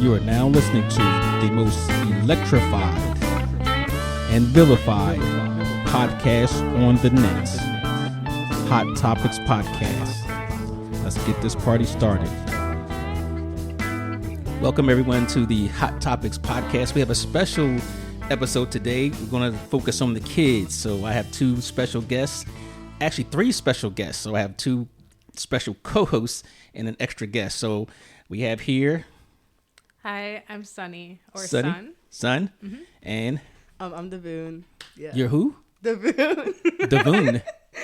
You are now listening to the most electrified and vilified podcast on the net, Hot Topics Podcast. Let's get this party started. Welcome everyone to the Hot Topics Podcast. We have a special episode today. We're going to focus on the kids. So I have two special guests, actually three special guests. So I have two special co-hosts and an extra guest. So we have here. Hi, I'm Sunny or Sunny. Sun. Mm-hmm. And I'm Davoon. Yeah. You're who? Davoon. Davoon.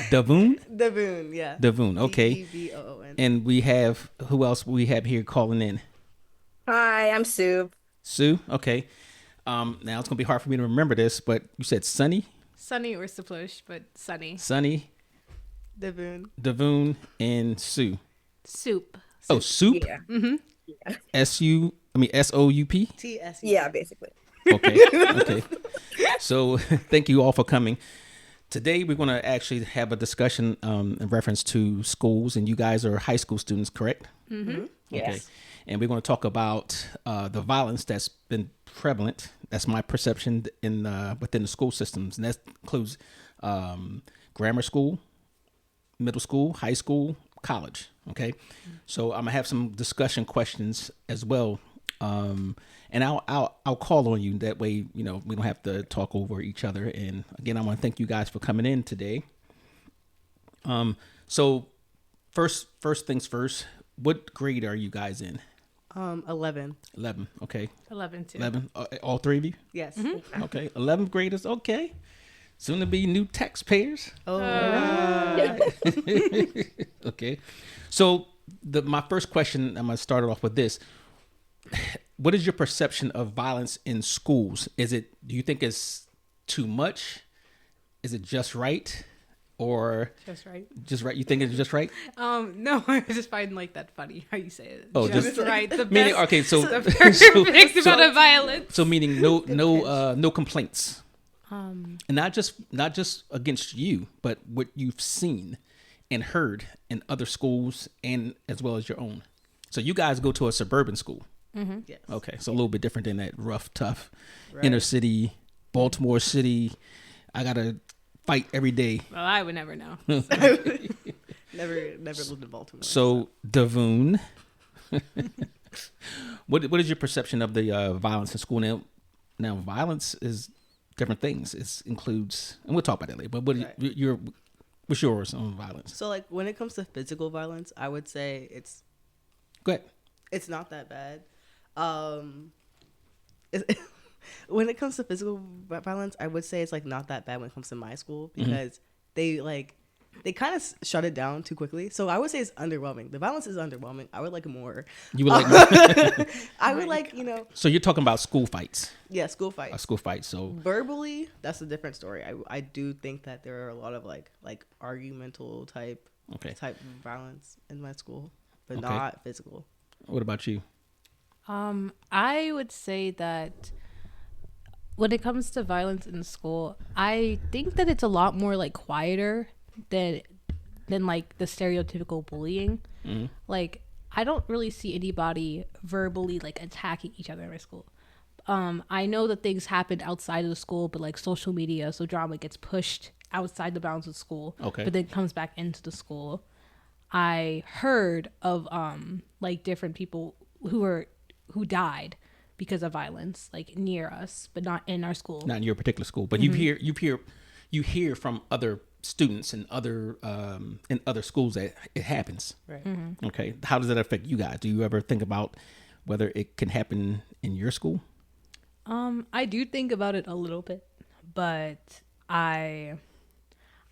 Davoon? Davoon, yeah. Davoon, okay. Davoon. And we have, who else we have here calling in? Hi, I'm Sue. Sue, okay. Now it's going to be hard for me to remember this, but you said Sunny? Sunny or Saplush, but Sunny. Sunny, Davoon. Davoon, and Sue. Soup. Oh, Soup? Yeah. S-O-U-P? TS. Yeah, basically. Okay, okay. So thank you all for coming. Today we're going to actually have a discussion in reference to schools, and you guys are high school students, correct? Mm-hmm. Okay. Yes. And we're going to talk about the violence that's been prevalent. That's my perception in within the school systems, and that includes grammar school, middle school, high school, college. Okay, so I'm gonna have some discussion questions as well, and I'll call on you. That way, you know, we don't have to talk over each other. And again, I want to thank you guys for coming in today. So first things first. What grade are you guys in? 11. 11. Okay. 11 too. 11. All three of you? Yes. Mm-hmm. Okay. 11th graders. Okay. Soon to be new taxpayers. Oh, Okay. So my first question, I'm going to start it off with this. What is your perception of violence in schools? Do you think it's too much? Is it just right? Or Just right. just right? You think it's just right? No, I just find like that funny how you say it. Oh, just just- right. The Meaning, best. okay, so The perfect amount of violence. so meaning no complaints. Um, And not just against you, but what you've seen and heard in other schools and as well as your own. So you guys go to a suburban school. yes. Okay, so a little bit different than that rough, tough Right. inner city, Baltimore City. I gotta fight every day. well, I would never know. Never lived in Baltimore. So Davoon, what is your perception of the violence in school now? Now violence is different things. It includes, and we'll talk about that later. But what's yours on violence? So, like, when it comes to physical violence, I would say Go ahead. it's not that bad. When it comes to physical violence, I would say it's like not that bad when it comes to my school because they kind of shut it down too quickly. So I would say it's underwhelming. The violence is underwhelming. I would like more. You would like. I would like, So you're talking about school fights. yeah, school fights. A school fight. So Verbally, that's a different story. I do think that there are a lot of like argumental type okay. violence in my school, but Okay. not physical. What about you? I would say that when it comes to violence in school, I think that it's a lot more like quieter than like the stereotypical bullying. Mm-hmm. Like I don't really see anybody verbally like attacking each other in my school. I know that things happen outside of the school, but like social media, so drama gets pushed outside the bounds of school, Okay. but then comes back into the school. I heard of like different people who died because of violence, like near us, but not in our school. Not in your particular school, but you hear from other students and other in other schools that it happens. Right. Okay. How does that affect you guys? Do you ever think about whether it can happen in your school? I do think about it a little bit, but I'm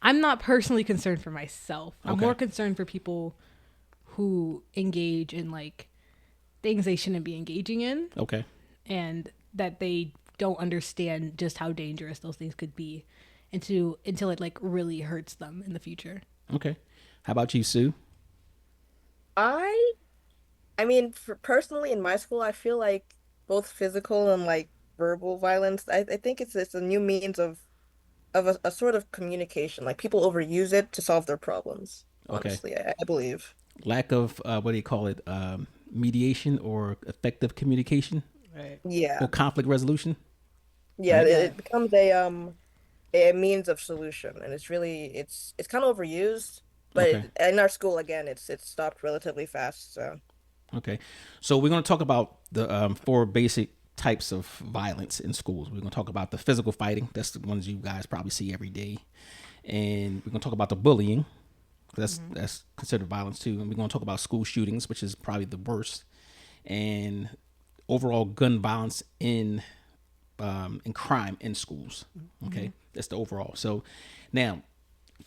not personally concerned for myself. I'm Okay. more concerned for people who engage in like things they shouldn't be engaging in, Okay. and that they don't understand just how dangerous those things could be until it like really hurts them in the future. Okay. How about you, Sue? I mean, personally in my school, I feel like both physical and like verbal violence, I think it's a new means of a sort of communication. Like people overuse it to solve their problems. Okay. Honestly, I believe. Lack of what do you call it? mediation or effective communication Right. or Yeah. conflict resolution, Yeah, right? Yeah. it becomes a means of solution, and it's kind of overused, but Okay. in our school again, it's stopped relatively fast. So Okay. So we're going to talk about the four basic types of violence in schools. We're going to talk about the physical fighting. That's the ones you guys probably see every day. And we're going to talk about the bullying. That's considered violence too. And we're going to talk about school shootings, which is probably the worst. And overall gun violence in crime in schools. Okay. That's the overall. So now,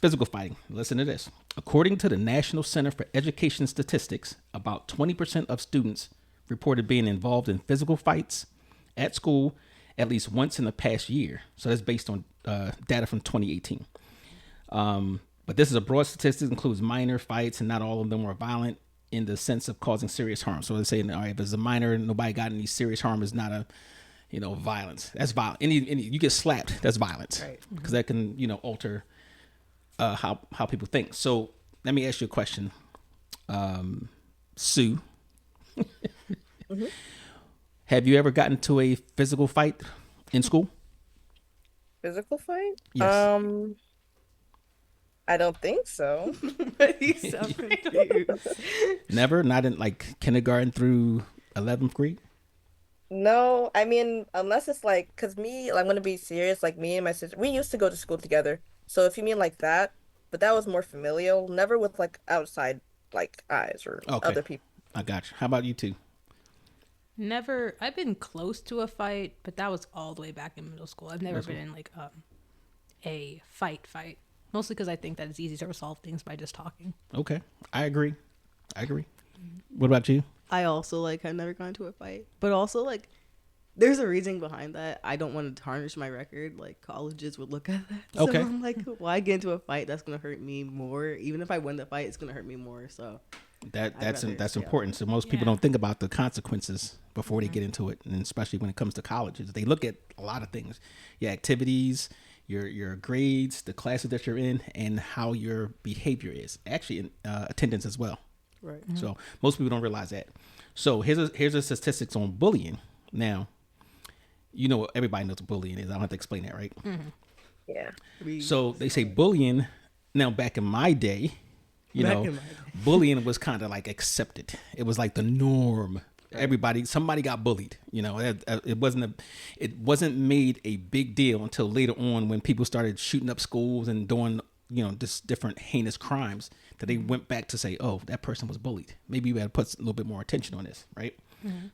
physical fighting. Listen to this. According to the National Center for Education Statistics, about 20% of students reported being involved in physical fights at school at least once in the past year. So that's based on data from 2018. But this is a broad statistic, includes minor fights, and not all of them were violent in the sense of causing serious harm. So they're saying, all right, if it's a minor, nobody got any serious harm, is not a, violence. That's violent. Any you get slapped, that's violence, Right. because that can, alter how people think. So let me ask you a question, Sue. Have you ever gotten to a physical fight in school? physical fight? Yes. I don't think so. You sound confused. Never? Not in like kindergarten through 11th grade? No, I mean, unless it's like, cause me, I'm gonna be serious. Like me and my sister, we used to go to school together. So if you mean like that, but that was more familial, never with like outside like eyes or Okay. other people. I got you. How about you two? Never. I've been close to a fight, but that was all the way back in middle school. I've never been in like a fight. Mostly because I think that it's easy to resolve things by just talking. Okay. I agree. What about you? I also like have never gone into a fight, but also like there's a reason behind that. I don't want to tarnish my record. Like colleges would look at that. Okay. So I'm like, why get into a fight that's gonna hurt me more? Even if I win the fight, it's gonna hurt me more. So That's rather stay out important. So most people Yeah. don't think about the consequences before they get into it, and especially when it comes to colleges, they look at a lot of things, your activities, your grades, the classes that you're in, and how your behavior is. Actually, in attendance as well. right. So most people don't realize that. So here's a statistics on bullying. Now, everybody knows what bullying is. I don't have to explain that, right? Yeah. So they say bullying. Now, back in my day, Back in my day. bullying was kind of like accepted. It was like the norm. Somebody got bullied. It wasn't made a big deal until later on when people started shooting up schools and doing, just different heinous crimes that they went back to say, oh, that person was bullied. Maybe we had to put a little bit more attention on this, right?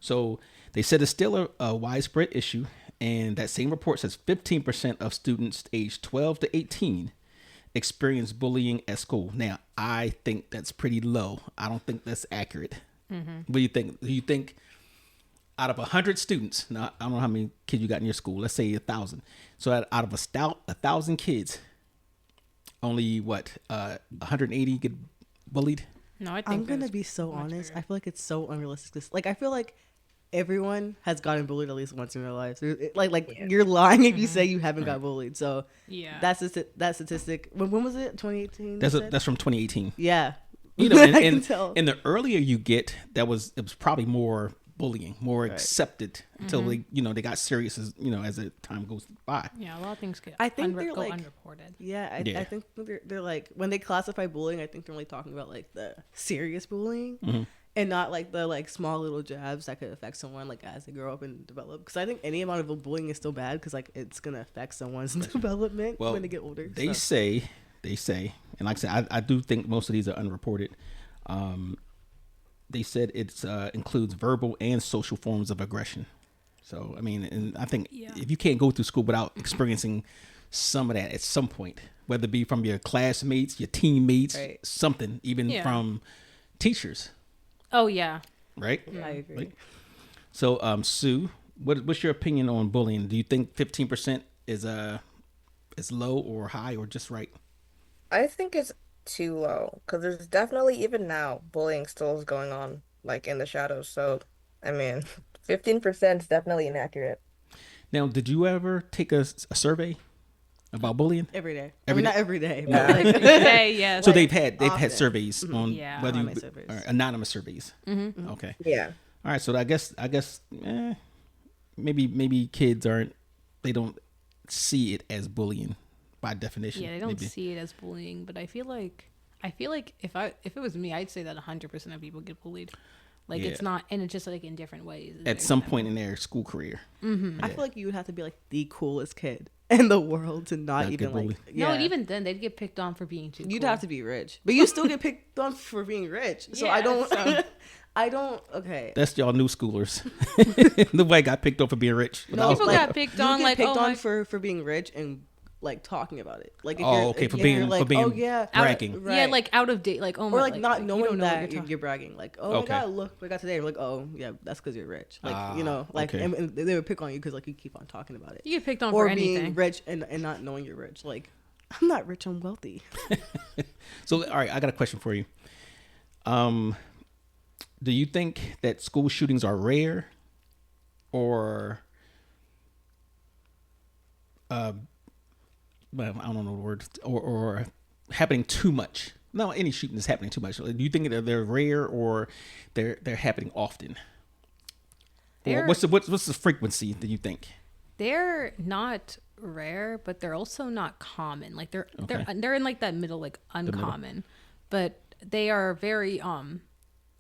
So they said it's still a widespread issue. And that same report says 15% of students aged 12 to 18 experience bullying at school. Now, I think that's pretty low. I don't think that's accurate. What do you think? Do you think out of 100 students, now I don't know how many kids you got in your school, let's say 1,000. So out of 1,000 kids, only 180 get bullied? No, I think I'm gonna there's be so much honest. bigger. I feel like it's so unrealistic. Like I feel like everyone has gotten bullied at least once in their lives. Yeah. You're lying if you say you haven't got bullied. So Yeah. that's that statistic. When was it? 2018. That's from 2018. Yeah. And, I can tell. and the earlier you get, it was probably more bullying, more accepted until they got serious as the time goes by. Yeah, a lot of things get I think they're go like- unreported. Yeah, Yeah. I think they're like when they classify bullying, I think they're only talking about like the serious bullying and not like the like small little jabs that could affect someone like as they grow up and develop. Because I think any amount of bullying is still bad because like it's gonna affect someone's development Well, when they get older. They so. say, and like I said, I do think most of these are unreported. They said it includes verbal and social forms of aggression. So, I mean, and I think Yeah. if you can't go through school without experiencing some of that at some point, whether it be from your classmates, your teammates, Right. something, even Yeah. from teachers, Oh yeah. right? I agree. Right. So, Sue, what's your opinion on bullying? Do you think 15% is low or high or just right? I think it's too low because there's definitely even now bullying still is going on like in the shadows. So I mean, 15% is definitely inaccurate. Now, did you ever take a survey about bullying? Every day. Every Not day? every day, Yeah. but like Okay, yes. So Like, they've often. had surveys on Yeah. whether Anonymous you surveys. or anonymous surveys. Mm-hmm. Okay. Yeah. All right. So I guess maybe kids they don't see it as bullying by definition. Yeah, they don't maybe. see it as bullying, but I feel like if it was me, I'd say that 100% of people get bullied. Like Yeah. it's not, and it's just like in different ways. At some point in their school career. I feel like you would have to be like the coolest kid in the world to not Not even get like. bullied. No, and even then they'd get picked on for being too. You'd cool. have to be rich, but you still get picked on for being rich. So I Yeah, don't. so- I don't. Okay. That's y'all new schoolers. Nobody got picked up for being rich. No, People like, got picked you on get like picked oh on my, for being rich and like talking about it. Like if Oh, you're, okay, if for you're being- like, for being oh yeah, bragging. right. yeah, like out of date, like oh my, or like not you knowing don't know what that you're talking- you're bragging. Like oh Okay. my god, look what I got today. Like oh yeah, that's because you're rich. Like you know, like okay. and they would pick on you because like you keep on talking about it. You get picked on Or for being anything. rich and not knowing you're rich. Like I'm not rich, I'm wealthy. So, all right, I got a question for you. Do you think that school shootings are rare, or, well, I don't know the word, or happening too much? No, any shooting is happening too much. Do you think that they're rare or they're happening often? Or They're- what's the frequency that you think? They're not rare, but they're also not common. Like they're in like that middle, like uncommon, but they are very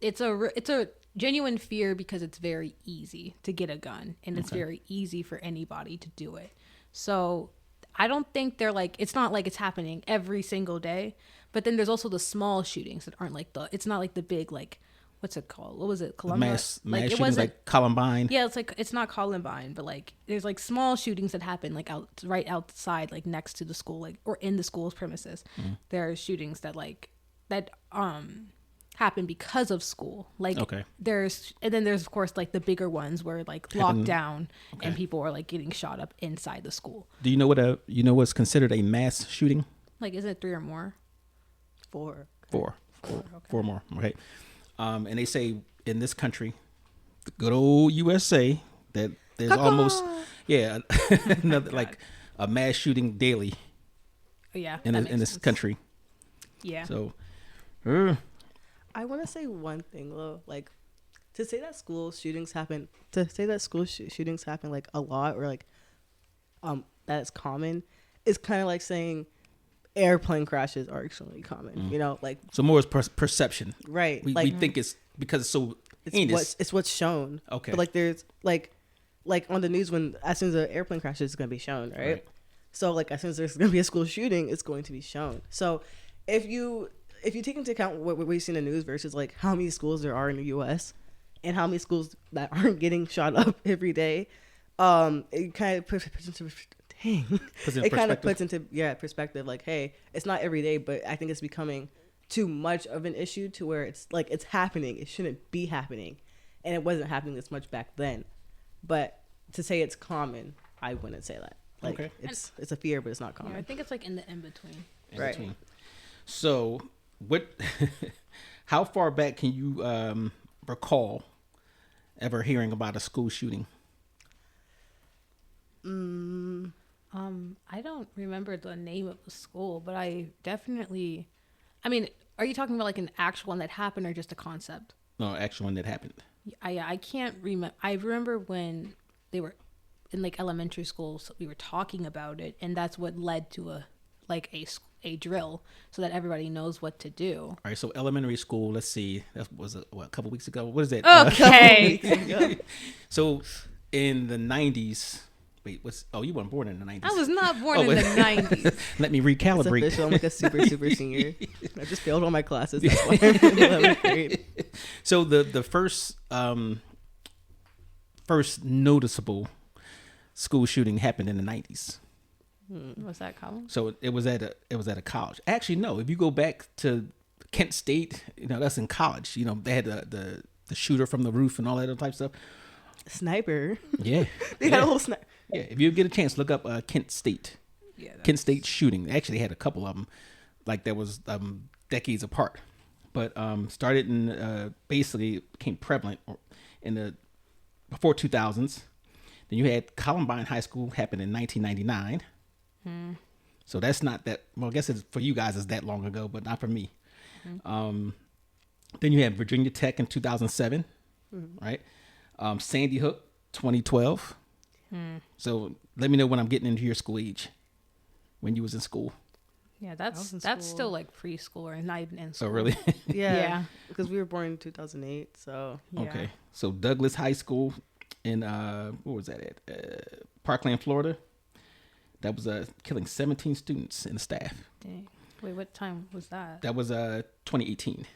it's a genuine fear because it's very easy to get a gun and it's very easy for anybody to do it. So I don't think they're like, it's not like it's happening every single day, but then there's also the small shootings that aren't like it's not like the big, like, what's it called? What was it? Columbine? Mass Like, it shootings wasn't- like Columbine. Yeah, it's like it's not Columbine, but like there's like small shootings that happen like right outside, like next to the school, like or in the school's premises. There are shootings that happen because of school. Like Okay. and then there's of course like the bigger ones where like lockdown and people are like getting shot up inside the school. Do you know what's considered a mass shooting? Like is it 3 or more? 4. Four more. Okay. And they say in this country, the good old USA, that there's almost another like a mass shooting daily Oh, yeah. in that this, in makes this sense. country. Yeah. So, I want to say one thing though, like to say that school shootings happen like a lot or like that it's common is kind of like saying airplane crashes are extremely common. You know, like so more is perception. right, We like think it's because it's so it's heinous. what's shown. Okay. But like there's like on the news when as soon as an airplane crashes, it's gonna be shown, right? So like as soon as there's gonna be a school shooting, it's going to be shown. So if you take into account what we see in the news versus like how many schools there are in the U.S. and how many schools that aren't getting shot up every day, it kind of puts into perspective. Like, hey, it's not every day, but I think it's becoming too much of an issue to where it's like it's happening. It shouldn't be happening, and it wasn't happening this much back then. But to say it's common, I wouldn't say that. Like Okay. it's a fear, but it's not Yeah, I common. think it's like in the in between. in right. between. So, what? How far back can you recall ever hearing about a school shooting? I don't remember the name of the school, but I definitely, I mean, are you talking about like an actual one that happened or just a concept? No, actual one that happened. I can't remember. I remember when they were in like elementary school, so we were talking about it, and that's what led to a drill so that everybody knows what to do. All right, so elementary school. Let's see, that was a couple weeks ago. What is that? Okay. So in the 90s, wait, you weren't born in the 90s. I was not born Oh, in wait. the 90s. Let me It's recalibrate. official. I'm like a super senior. I just failed all my classes. That's why I'm in 11th grade. So the first noticeable school shooting happened in the 90s. Was that Colin? So it was at a college. Actually, no. If you go back to Kent State, that's in college. They had the shooter from the roof and all that other type of stuff. Sniper. Yeah, They had a little sniper. yeah. If you get a chance, look up Kent State. Yeah. Kent State shooting. They actually had a couple of them, like that was decades apart, but started in basically became prevalent in the before 2000s. Then you had Columbine High School happen in 1999. So that's not that. Well, I guess it's for you guys it's that long ago, but not for me. Then you had Virginia Tech in 2007, right? Sandy Hook 2012. So let me know when I'm getting into your school age, when you was in school. Yeah, was in that's school. still like preschool or not even in So school. really, Yeah. Because we were born in 2008, so Yeah. okay. So Douglas High School in where was that at? Parkland, Florida. That was killing 17 students and staff. Dang. Wait, what time was that? That was 2018.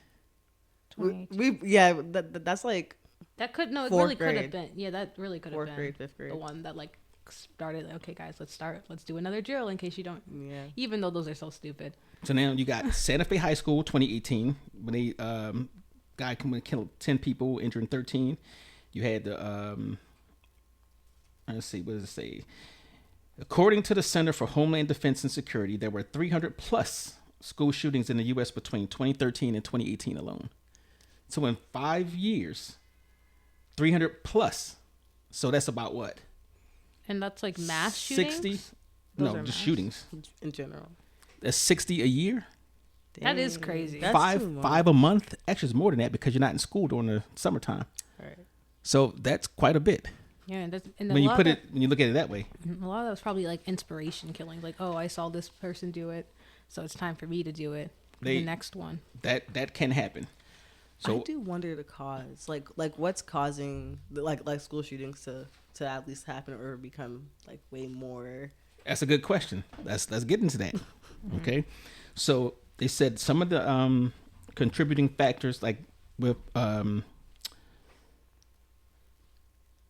2018. that's like That could no, it Fourth really could have grade. been. Yeah, that really could have fourth been grade, fifth grade. the one that like started. Okay, guys, let's start. Let's do another drill in case you don't. Yeah. Even though those are so stupid. So now you got Santa Fe High School 2018 when they guy come and killed 10 people, injuring 13. You had the let's see, what does it say? According to the Center for Homeland Defense and Security, there were 300 plus school shootings in the U.S. between 2013 and 2018 alone. So in 5 years, 300 plus. So that's about what? And that's like mass shootings. 60? Those No, are just mass? shootings. In general. That's 60 a year. That is Dang, crazy. that's five too much. five a month. Actually, it's more than that because you're not in school during the summertime. Right. So that's quite a bit Yeah, and when you put it when you look at it that way. a lot of that was probably like inspiration killing. Like, oh, I saw this person do it, so it's time for me to do it. The next one. That can happen. So I do wonder the cause, like what's causing like school shootings to at least happen or become like way more. that's a good question. Let's get into that. Okay, so they said some of the contributing factors, like with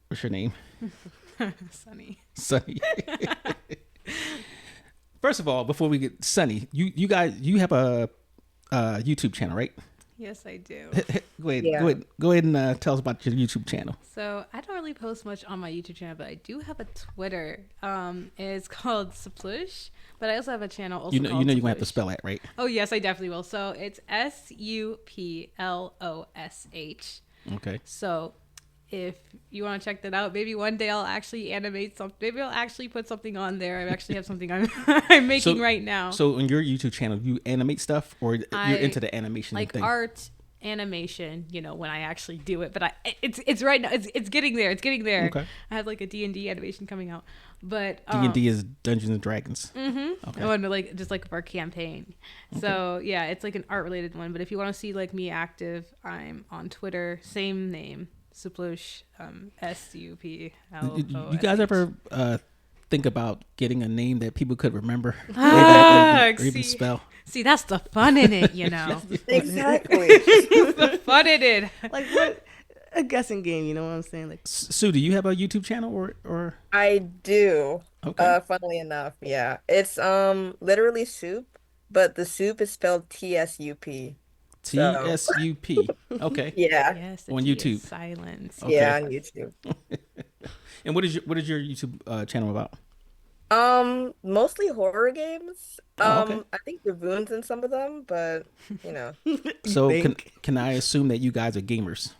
what's your name? Sunny. Sunny. First of all, before we get Sunny, you guys have a YouTube channel, right? Yes, I do. Go ahead and tell us about your YouTube channel. So I don't really post much on my YouTube channel, but I do have a Twitter. It's called Suplush, but I also have a channel. Also You know called you're gonna have to Suplush. spell that, right? Oh yes, I definitely will. So it's SUPLOSH. Okay. So if you want to check that out, maybe one day I'll actually animate something. Maybe I'll actually put something on there. I actually have something I'm making right now. So on your YouTube channel, you animate stuff, or I- you're into the animation like thing? art, animation, when I actually do it. But it's right now. It's getting there. It's getting there. Okay. I have like a D&D animation coming out, but D&D is Dungeons and Dragons. Okay. Oh, and like just like for our campaign. So yeah, it's like an art related one. But if you want to see like me active, I'm on Twitter, same name, Suplush, SUPLOSH. You guys ever think about getting a name that people could remember or even see. spell? See, that's the fun in it, you know. Exactly. The fun in it. Like what a guessing game, you know what I'm saying? Like Sue, do you have a YouTube channel or I do. okay? Funnily enough, yeah. It's literally soup, but the soup is spelled TSUP. TSUP. Okay. Yeah. Yes, the On T is YouTube. silence. Okay. Yeah, on YouTube. And what is your YouTube channel about? Mostly horror games. Oh, okay. I think Baboons in some of them, but you know. So think? can I assume that you guys are gamers?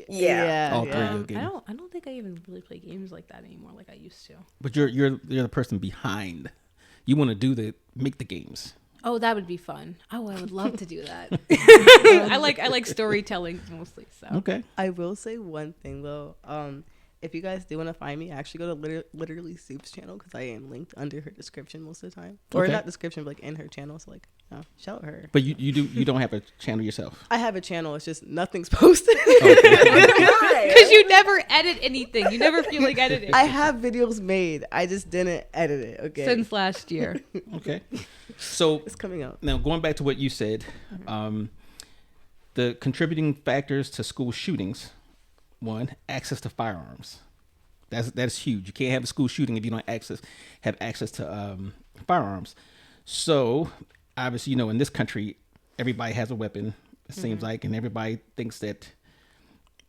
Yeah. All three of you I gamers. don't think I even really play games like that anymore, like I used to. But you're the person behind. You want to make the games. Oh, that would be fun. Oh, I would love to do that. I like storytelling mostly. So Okay. I will say one thing though. If you guys do want to find me, actually go to literally Soup's channel because I am linked under her description most of the time, or Okay. not description, but like in her channel. So like, shout out her. But you don't have a channel yourself. I have a channel. It's just nothing's posted. Why? because you never edit anything, you never feel like editing. I have videos made. I just didn't edit it. Okay, Since last year. Okay. So it's coming out. now going back to what you said, the contributing factors to school shootings, one, access to firearms. That's huge. You can't have a school shooting if you don't have access to firearms. So obviously, in this country, everybody has a weapon. It seems like, and everybody thinks that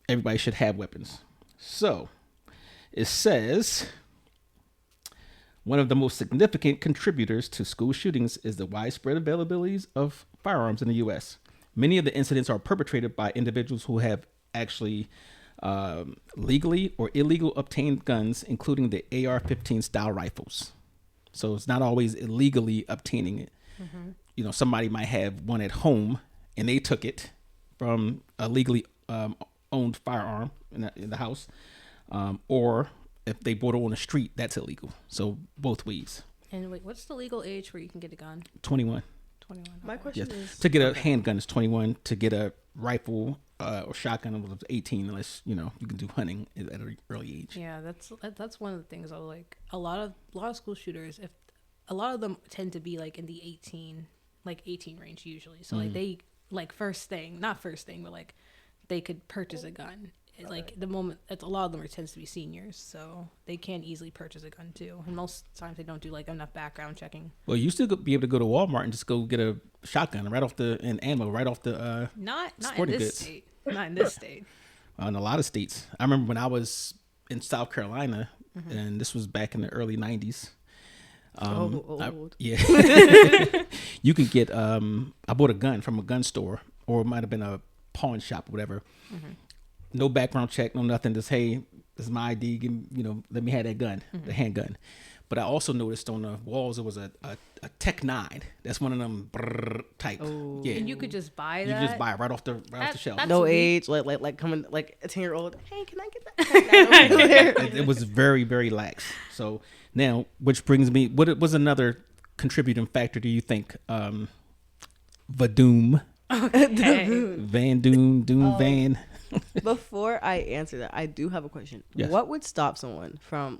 everybody should have weapons. So it says one of the most significant contributors to school shootings is the widespread availability of firearms in the U.S. Many of the incidents are perpetrated by individuals who have actually legally or illegal obtained guns, including the AR-15 style rifles. So it's not always illegally obtaining it. You know, somebody might have one at home and they took it from a legally owned firearm in the house, or if they bought it on the street, that's illegal. So both ways. And wait, what's the legal age where you can get a gun? 21. 21. My okay. question Yes. is To get a handgun is 21. To get a rifle or shotgun it was 18, unless you can do hunting at an early age. Yeah, that's one of the things. I like a lot of school shooters. If a lot of them tend to be like in the 18 range usually. So like they like not first thing, but like they could purchase a gun. Like the moment, a lot of them tends to be seniors, so they can easily purchase a gun too. And most times they don't do like enough background checking. Well, you used to be able to go to Walmart and just go get a shotgun and ammo right off the Not in sporting this goods. state. Not in this state. In a lot of states. I remember when I was in South Carolina, and this was back in the early 90s. old. Yeah. You could get, I bought a gun from a gun store, or it might have been a pawn shop or whatever. No background check, no nothing. Just, hey, this is my ID. Give me, let me have that gun, the handgun. But I also noticed on the walls there was a Tech 9. That's one of them type. Oh. Yeah. And you could just buy You that. just buy it right off the shelf. that's No weak. age, like coming like a 10-year-old. Hey, can I get that? It was very, very lax. So now, which brings me, what was another contributing factor, do you think? Vadoom, Okay. Van Doom, Van. Before I answer that, I do have a question. Yes. What would stop someone from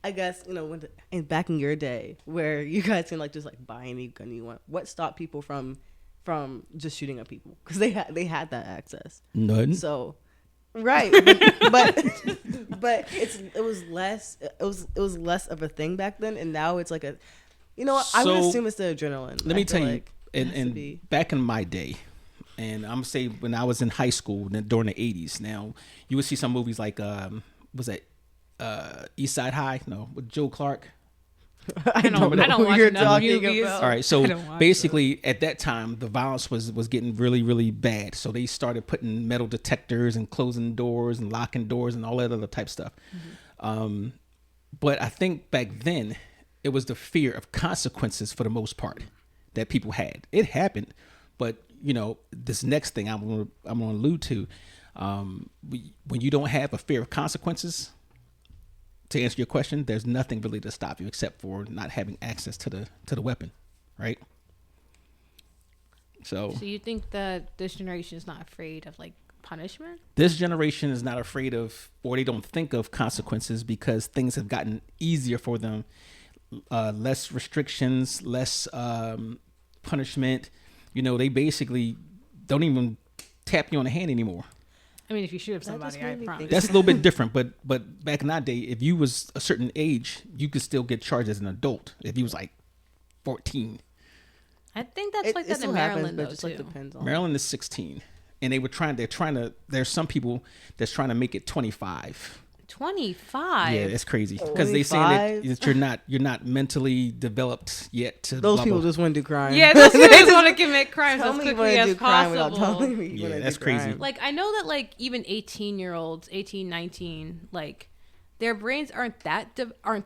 I guess back in your day where you guys can just buy any gun you want? What stopped people from just shooting at people? Because they had that access. None. So, right, but it was less of a thing back then, and now it's like a, I would So, assume it's the adrenaline. Let me I feel tell you, like it has to and be. back in my day, and I'm gonna say when I was in high school during the 80s, now you would see some movies like, was that East Side High? No, with Joe Clark. I don't know watch who you're enough talking movies. about. All right, so I don't watch basically at that time the violence was getting really, really bad. So they started putting metal detectors and closing doors and locking doors and all that other type stuff. But I think back then it was the fear of consequences for the most part that people had. It happened, but this next thing I'm gonna allude to, when you don't have a fear of consequences. To answer your question, there's nothing really to stop you except for not having access to the weapon, right? So So you think that this generation is not afraid of punishment? this generation is not afraid of, or they don't think of consequences because things have gotten easier for them. Less restrictions, less punishment. They basically don't even tap you on the hand anymore. I mean, if you shoot That somebody, just I made me promise. think- That's a little bit different, but back in that day, if you was a certain age, you could still get charged as an adult. If you was like 14, I think that's It like that still in happens, Maryland but though it just too. depends on. Maryland is 16, and they're trying to. There's some people that's trying to make it 25. 25. Yeah, it's crazy because they saying 25? that you're not mentally developed yet to. Those blah, people blah. just want to do crime. Yeah, those people just want to commit crimes Tell as me you quickly want to as do crime without possible. telling me you Yeah, wanna that's do crazy. crime. Like I know that even 18-year-olds, 18, 19, their brains aren't that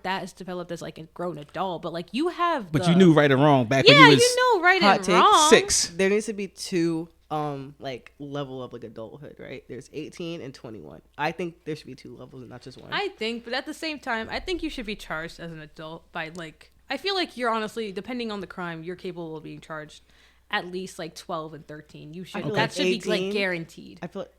as developed as a grown adult, but you have. But you knew right or wrong back when Yeah, you was you know right Hot and take, wrong. 6. There needs to be two level of adulthood, right? There's 18 and 21. I think there should be two levels and not just one. I think, but at the same time, I think you should be charged as an adult by I feel like you're honestly, depending on the crime, you're capable of being charged at least 12 and 13. You should feel that like should be 18. guaranteed. I feel like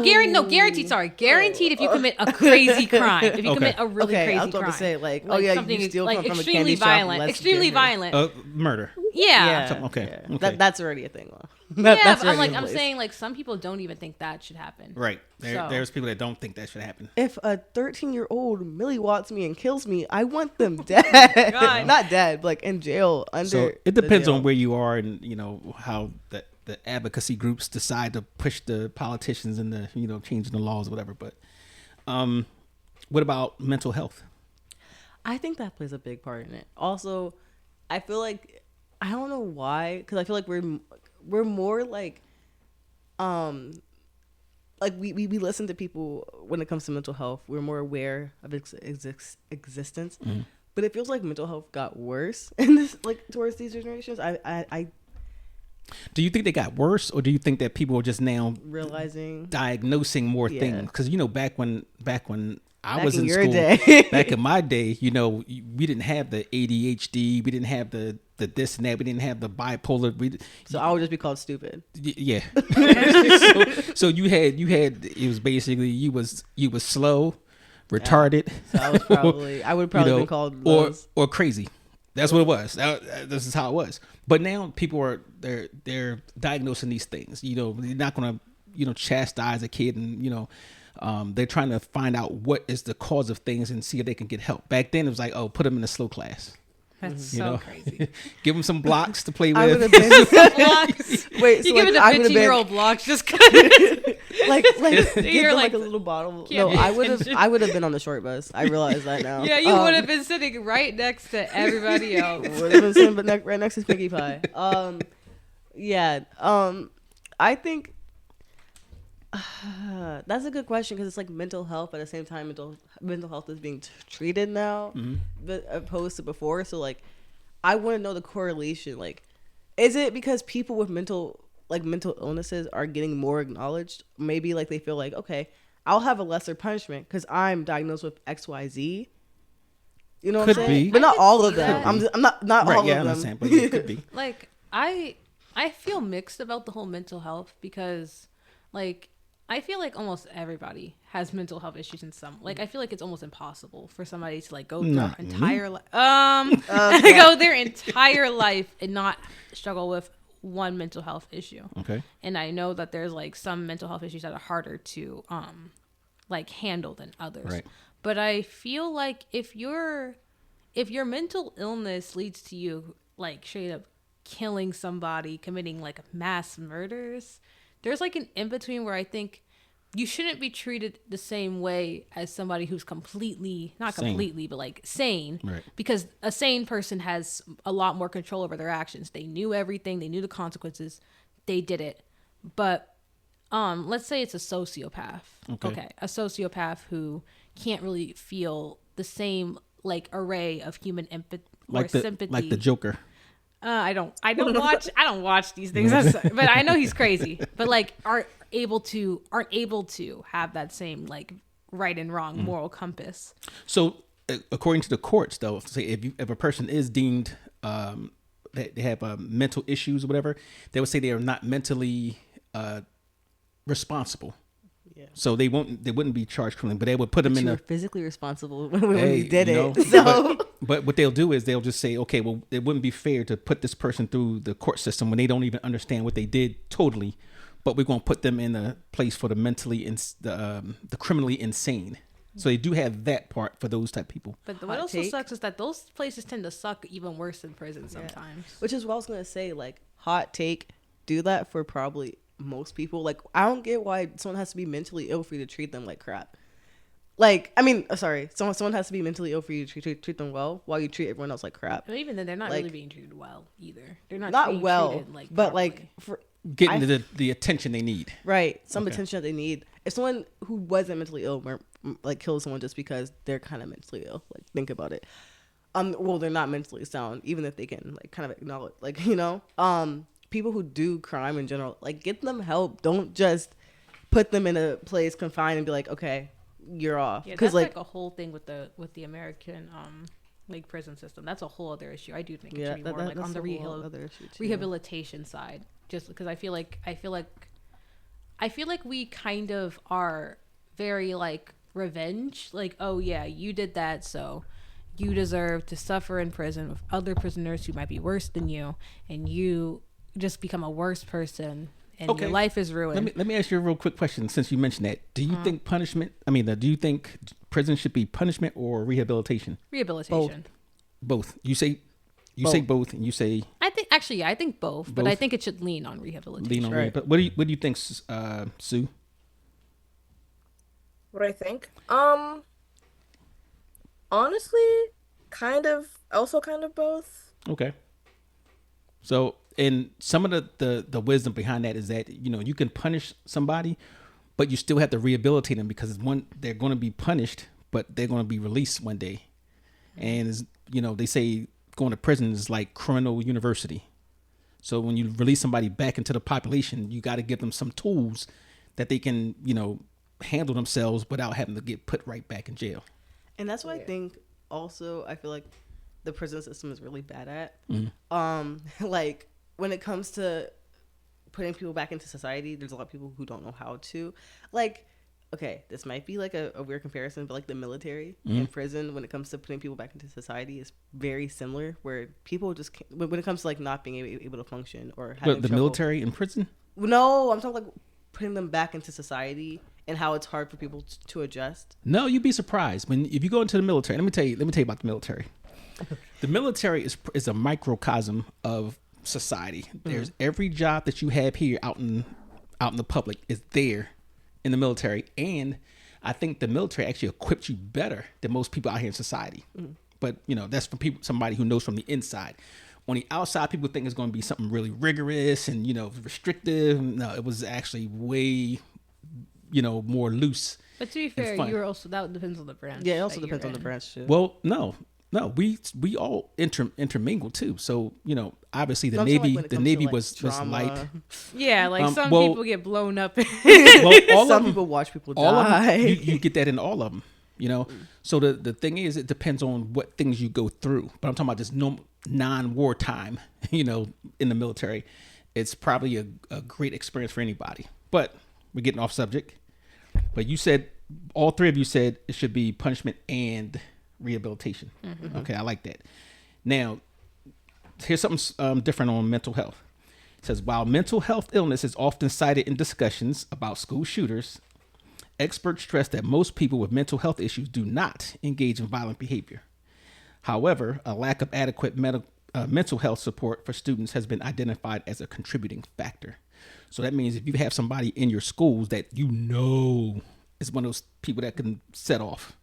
Guaranteed. Sorry, guaranteed. If you commit a crazy crime, if you Okay. commit a really okay, crazy I was about crime, to say you something steal from a extremely candy violent, shop. extremely violent. Murder. Yeah. Something- okay, yeah. okay. That's already a thing. Yeah, That's but already in I'm place. saying some people don't even think that should happen. Right. So- There's people that don't think that should happen. If a 13-year-old milliwatts me and kills me, I want them dead. God. Not dead, but in jail. Under So it the depends jail. on where you are and how the advocacy groups decide to push the politicians and the changing the laws or whatever. But what about mental health? I think that plays a big part in it. Also, I feel like I don't know why, because I feel like we're more we listen to people when it comes to mental health. We're more aware of its existence. but it feels like mental health got worse in this, like towards these generations. I Do you think they got worse, or do you think that people are just now realizing diagnosing more Yeah. things? Because back when I back was in in your school, day. back in my day, we didn't have the ADHD, we didn't have the this and that, we didn't have the bipolar. So I would just be called stupid. Yeah. so you had it was basically you was slow, retarded, So I would probably been called those. or crazy. That's what it was. This is how it was. But now people are they're diagnosing these things. They're not gonna chastise a kid, and they're trying to find out what is the cause of things and see if they can get help. Back then it was like, oh, put them in a slow class. That's so crazy. Give them some blocks to play I would with. have been Blocks. wait. So You give like, it I a would have 15-year-old been blocks just cause like give You're them like, like a little bottle. can't No, pay I attention. would have been on the short bus. I realize that now. yeah, you would have been sitting right next to everybody else. Would have been sitting right next to Pinkie Pie. Yeah. I think that's a good question because it's like mental health, but at the same time, mental health is being treated now, but opposed to before. So like, I want to know the correlation. Like, is it because people with mental illnesses are getting more acknowledged? Maybe like they feel like, okay, I'll have a lesser punishment because I'm diagnosed with XYZ. You know what Could I'm saying? be. But not I all could of see them. that. I'm not Right, all yeah, of I'm them. saying, but it could be. Like I feel mixed about the whole mental health because like I feel like almost everybody has mental health issues in some. Like I feel like it's almost impossible for somebody to like go through Not their me. entire go their entire life and not struggle with one mental health issue. Okay. And I know that there's like some mental health issues that are harder to like handle than others. Right. But I feel like if your mental illness leads to you like straight up killing somebody, committing like mass murders, there's like an in between where I think you shouldn't be treated the same way as somebody who's not Sane. completely, but like sane. Right. Because a sane person has a lot more control over their actions. They knew everything, they knew the consequences, they did it. But let's say it's a sociopath. Okay. A sociopath who can't really feel the same like array of human empathy or sympathy. Like the Joker. I don't watch these things, but I know he's crazy. But like aren't able to have that same like right and wrong moral compass. So, according to the courts, though, say if a person is deemed that they have mental issues or whatever, they would say they are not mentally responsible. Yeah. So they wouldn't be charged criminally, but they would put them in You a were physically responsible when Hey, you did you know, it. So but what they'll do is they'll just say, okay, well, it wouldn't be fair to put this person through the court system when they don't even understand what they did totally, but we're going to put them in a place for the the criminally insane. So they do have that part for those type of people. But what Hot also take. sucks is that those places tend to suck even worse than prison sometimes. which is what I was gonna say. Like, hot take, do that for probably most people. Like, I don't get why someone has to be mentally ill for you to treat them like crap. Like, I mean, sorry, someone has to be mentally ill for you to treat them well while you treat everyone else like crap. But even then, they're not Like- really being treated well either. They're not Not being well, treated, like, but properly. like for Getting I- the attention they need. right, some Okay. attention that they need. If someone who wasn't mentally ill like kills someone just because they're kind of mentally ill, like think about it. Well, they're not mentally sound, even if they can like kind of acknowledge, like people who do crime in general, like get them help. Don't just put them in a place confined and be like, okay, you're off. Yeah, Because that's like a whole thing with the American like prison system. That's a whole other issue. I do think it yeah, should be more like on the other issue too. rehabilitation side, just because I feel like we kind of are very like revenge, like, oh yeah, you did that, so you deserve to suffer in prison with other prisoners who might be worse than you, and you just become a worse person and Okay. your life is ruined. Let me ask you a real quick question since you mentioned that. Do you think do you think prison should be punishment or rehabilitation? Rehabilitation. Both. You say both, and you say I think both, but I Both? think it should lean on rehabilitation. lean on Right. But what do you think, Sue? What I think? Honestly, kind of both. Okay. So, and some of the wisdom behind that is that, you can punish somebody, but you still have to rehabilitate them because they're going to be punished, but they're going to be released one day. and they say going to prison is like criminal university. So when you release somebody back into the population, you got to give them some tools that they can handle themselves without having to get put right back in jail. And that's what I think. Also, I feel like the prison system is really bad at. Like when it comes to putting people back into society, there's a lot of people who don't know how to. Like, okay, this might be like a weird comparison, but like the military and prison, when it comes to putting people back into society, is very similar. Where people just can't, when it comes to like not being able to function or having the trouble. military in prison. No, I'm talking like putting them back into society and how it's hard for people to adjust. No, you'd be surprised if you go into the military. Let me tell you about the military. The military is a microcosm of society. There's every job that you have here out in the public is there in the military, and I think the military actually equips you better than most people out here in society. But that's from somebody who knows from the inside. On the outside, people think it's going to be something really rigorous and restrictive. No, it was actually way more loose. But to be fair, you're also, that depends on the branch. Yeah, it also depends on the branch too. Well, no, we all intermingle too. So obviously the Navy was light. Yeah, like some people get blown up. Well, some people watch people die. All of them, you get that in all of them. So the thing is, it depends on what things you go through. But I'm talking about just non-wartime. In the military, it's probably a great experience for anybody. But we're getting off subject. But you said, all three of you said it should be punishment and rehabilitation. Okay, I like that. Now, here's something different on mental health. It says, while mental health illness is often cited in discussions about school shooters, experts stress that most people with mental health issues do not engage in violent behavior. However, a lack of adequate mental health support for students has been identified as a contributing factor. So that means if you have somebody in your schools that is one of those people that can set off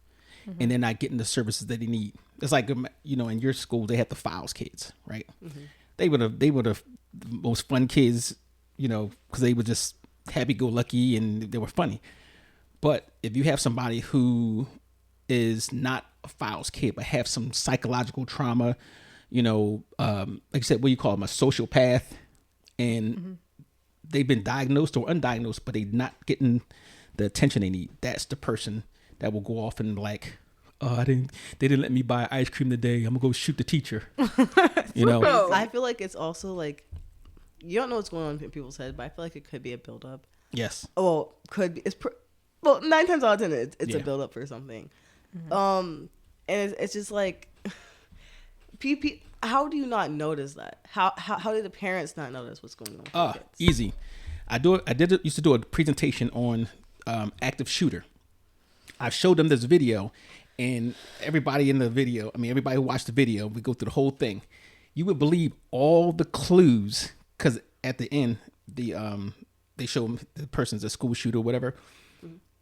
and they're not getting the services that they need. It's like, in your school, they have the files kids, right? They were the most fun kids, because they were just happy-go-lucky and they were funny. But if you have somebody who is not a files kid, but have some psychological trauma, like you said, what do you call them, a sociopath, and they've been diagnosed or undiagnosed, but they're not getting the attention they need. That's the person that will go off and like, they didn't let me buy ice cream today. I'm gonna go shoot the teacher. I feel like it's also like, you don't know what's going on in people's head, but I feel like it could be a buildup. Yes. Well, could be. Well, 9 times out of 10, it's a buildup for something. And it's just like, how do you not notice that? How did the parents not notice what's going on with kids? Easy. Used to do a presentation on active shooter. I showed them this video, and everybody in the video, everybody who watched the video, we go through the whole thing. You would believe all the clues, because at the end, they show them the person's a school shooter or whatever.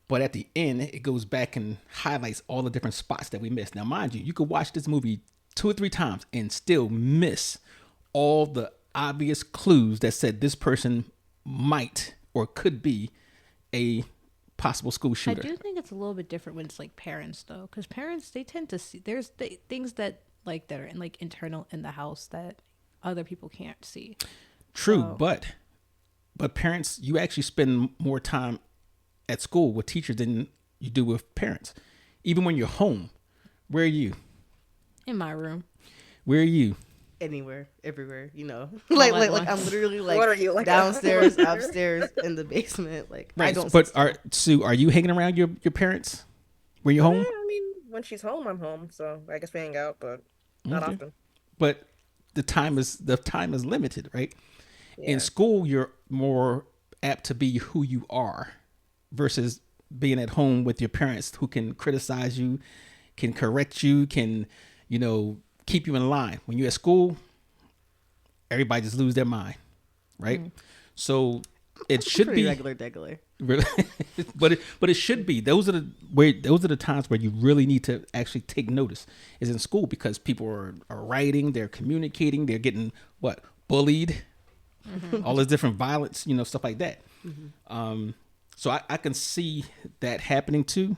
But at the end, it goes back and highlights all the different spots that we missed. Now, mind you could watch this movie 2 or 3 times and still miss all the obvious clues that said this person might or could be a possible school shooter. I do think it's a little bit different when it's like parents, though, because parents, they tend to see things that are in like internal in the house that other people can't see. True, but parents, you actually spend more time at school with teachers than you do with parents. Even when you're home, where are you? In my room. Where are you? Anywhere, everywhere, like I'm literally like, what are you, like downstairs, upstairs, in the basement. Like, right. I don't. But Sue, are you hanging around your parents when you're home? When she's home, I'm home. So I guess we hang out, but not often. But the time is limited, right? Yeah. In school, you're more apt to be who you are versus being at home with your parents who can criticize you, can correct you, can, keep you in line. When you're at school, everybody just lose their mind, right? So it should be regular. but it should be. Those are the times where you really need to actually take notice is in school, because people are writing, they're communicating, they're getting bullied, all this different violence, stuff like that. So I can see that happening too,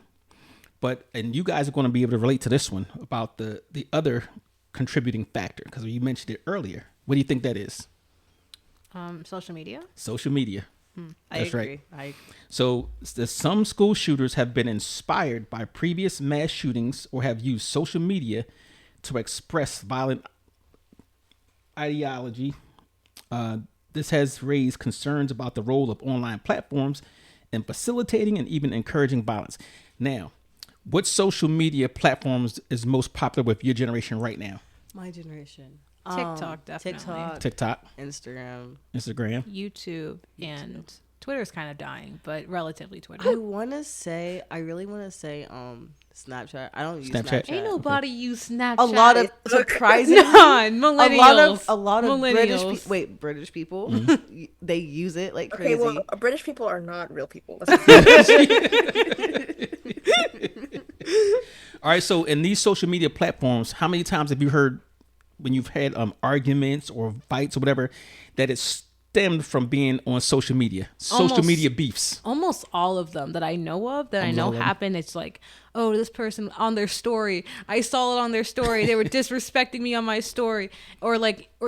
But and you guys are going to be able to relate to this one about the other contributing factor because you mentioned it earlier. What do you think that is? Social media. Social media. I That's agree. right. I agree. So some school shooters have been inspired by previous mass shootings or have used social media to express violent ideology. This has raised concerns about the role of online platforms in facilitating and even encouraging violence. Now, what social media platforms is most popular with your generation right now? My generation. TikTok, definitely. TikTok, Instagram. Instagram. YouTube, and Twitter's kind of dying, but relatively Twitter. I really want to say Snapchat. I don't use Snapchat? Snapchat. Ain't nobody use Snapchat. A lot of surprising. millennials. A lot of millennials. British people. They use it like Okay, crazy. well, British people are not real people. All right. So in these social media platforms, how many times have you heard when you've had arguments or fights or whatever that it stemmed from being on social media? Social Almost- media beefs. Almost all of them that I know of, that I know happen, it's like, oh, this person on their story, I saw it on their story, they were disrespecting me on my story, or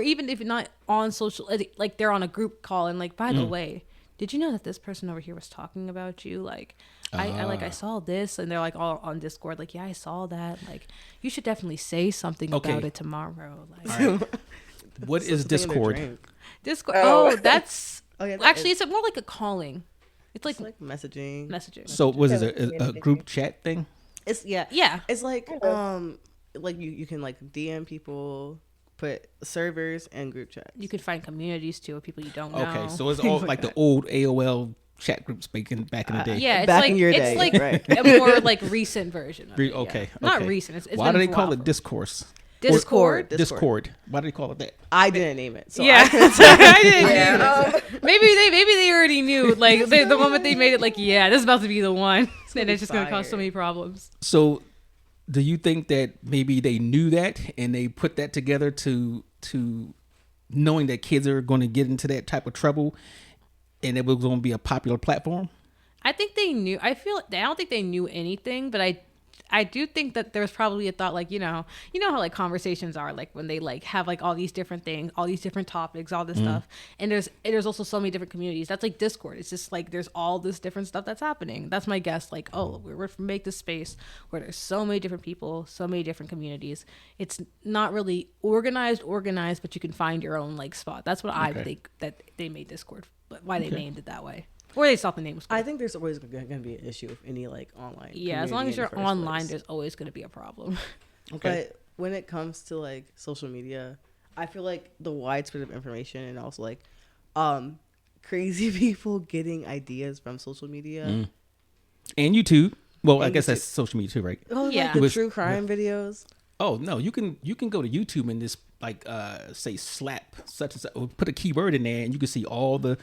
even if not on social, like they're on a group call and like, by the way, did you know that this person over here was talking about you? Like, I saw this, and they're like all on Discord, like, yeah, I saw that. Like, you should definitely say something Okay. about it tomorrow. Like, All right. What is Something in their Discord? drink. Discord. Oh. Oh, that's yeah, actually it's more like a calling. It's like It's like messaging. messaging. So was Yeah, it a group chat thing? It's Yeah. It's like like you can like DM people, put servers and group chats. You could find communities too of people you don't know. Okay, so it's all like the old AOL chat groups back in the day. Yeah, it's Back like in your it's day, like right. a more like recent version. Of it, yeah. Okay. Not okay. recent. It's Why been do they a call while. it discourse? Discord? Discord. Why do they call it that? I didn't name it. So Yeah, I, I didn't. Yeah, Maybe they already knew. Like the moment they made it, like, yeah, this is about to be the one, and it's just gonna cause so fire. many problems. So, do you think that maybe they knew that and they put that together to knowing that kids are going to get into that type of trouble, and it was going to be a popular platform? I think they knew. I don't think they knew anything, but I do think that there's probably a thought, like, you know how like conversations are, like when they like have like all these different things, all these different topics, all this stuff, and there's also so many different communities. That's like Discord. It's just like there's all this different stuff that's happening. That's my guess. Like, oh, we're make this space where there's so many different people, so many different communities. It's not really organized, but you can find your own like spot. That's what I think that they made Discord, but why they named it that way. Or they thought the name was cool. I think there's always going to be an issue with any like online. Yeah, as long as community in you're the first online, place. there's always going to be a problem. Okay. But when it comes to like social media, I feel like the widespread of information and also like crazy people getting ideas from social media. And YouTube. Well, I And guess YouTube. that's social media too, right? Oh, Yeah. like the With- true crime videos. Oh no, you can go to YouTube and just like say slap such and such, or put a keyword in there, and you can see all the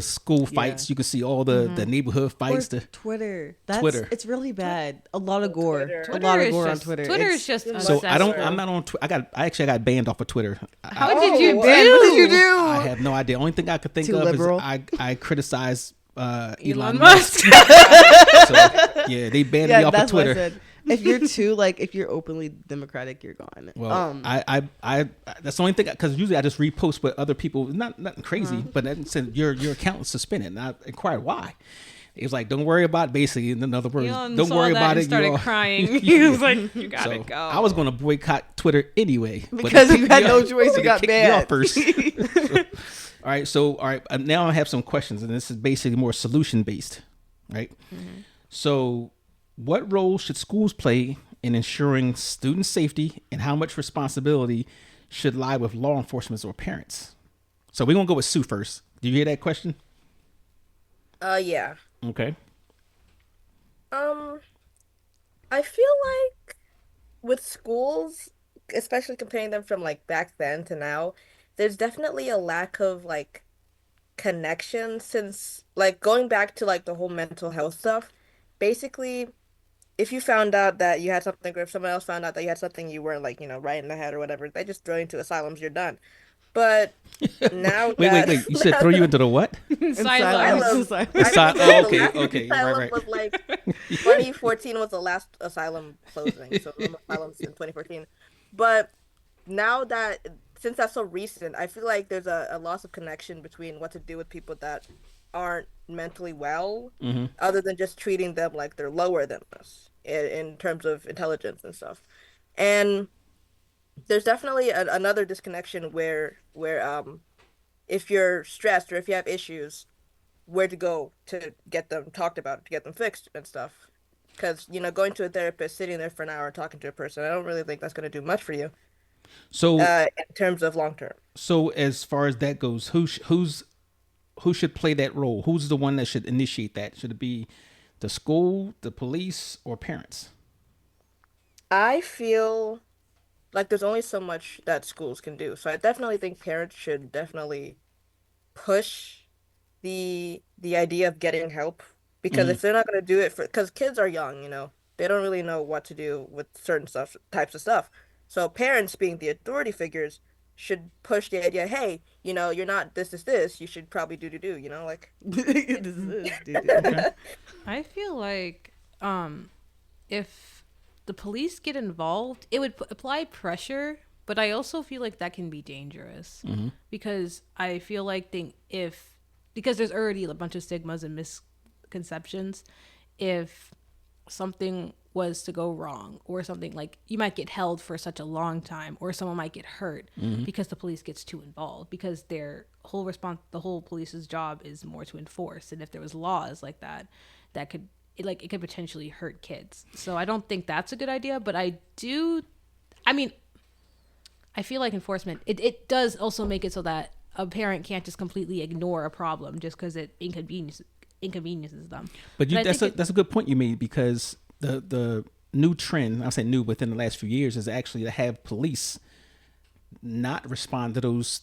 school fights. You can see all the neighborhood fights. Or Twitter. Twitter. It's really bad. A lot of gore. Twitter. A lot of is gore on just- Twitter. Twitter It's- is just So I don't. obsessive. I'm not on. I got banned off of Twitter. How did you do? Oh, What did you do? I have no idea. Only thing I could think Too of liberal. is I criticize Elon Musk. So, yeah, they banned me off of that's what I Twitter. said. If you're too like, if you're openly democratic, you're gone. Well, I that's the only thing because usually I just repost what other people nothing crazy, but then said your account was suspended, and I inquired why. It was like, don't worry about it, basically. In other words, Elon don't saw worry that about and it. started you all- crying. He was like, "You gotta So go." I was going to boycott Twitter anyway but Because they you kicked had me no off. choice, you They got kicked me off banned. first. All right. Now I have some questions, and this is basically more solution based, right? So, what role should schools play in ensuring student safety, and how much responsibility should lie with law enforcement or parents? So we're gonna go with Sue first. Do you hear that question? Yeah. Okay. I feel like with schools, especially comparing them from like back then to now, there's definitely a lack of like connection since like going back to like the whole mental health stuff. Basically, if you found out that you had something, or if someone else found out that you had something you weren't like, right in the head or whatever, they just throw you into asylums, you're done. But now Wait. You said throw you into the what? Silence. Silence. Okay. Asylum Right. was like 2014 was the last asylum closing, so no more asylums in 2014. But now that since that's so recent, I feel like there's a loss of connection between what to do with people that aren't mentally well, other than just treating them like they're lower than us in terms of intelligence and stuff. And there's definitely another disconnection where if you're stressed or if you have issues, where to go to get them talked about, to get them fixed and stuff. Because, going to a therapist, sitting there for an hour talking to a person, I don't really think that's going to do much for you So in terms of long term. so as far as that goes, who should play that role? Who's the one that should initiate that? Should it be the school, the police, or parents? I feel like there's only so much that schools can do. So I definitely think parents should definitely push the idea of getting help because if they're not going to do it for because kids are young, they don't really know what to do with certain stuff types of stuff. So parents being the authority figures should push the idea, hey, you're not this, you should probably do, like I feel like if the police get involved, it would apply pressure, but I also feel like that can be dangerous because I feel like because there's already a bunch of stigmas and misconceptions. If something was to go wrong or something, like you might get held for such a long time or someone might get hurt because the police gets too involved, because the whole police's job is more to enforce, and if there was laws like that could it could potentially hurt kids. So I don't think that's a good idea, but I feel like enforcement it does also make it so that a parent can't just completely ignore a problem just because it inconveniences them. But that's a good point you made, because the new trend, I'll say new within the last few years, is actually to have police not respond to those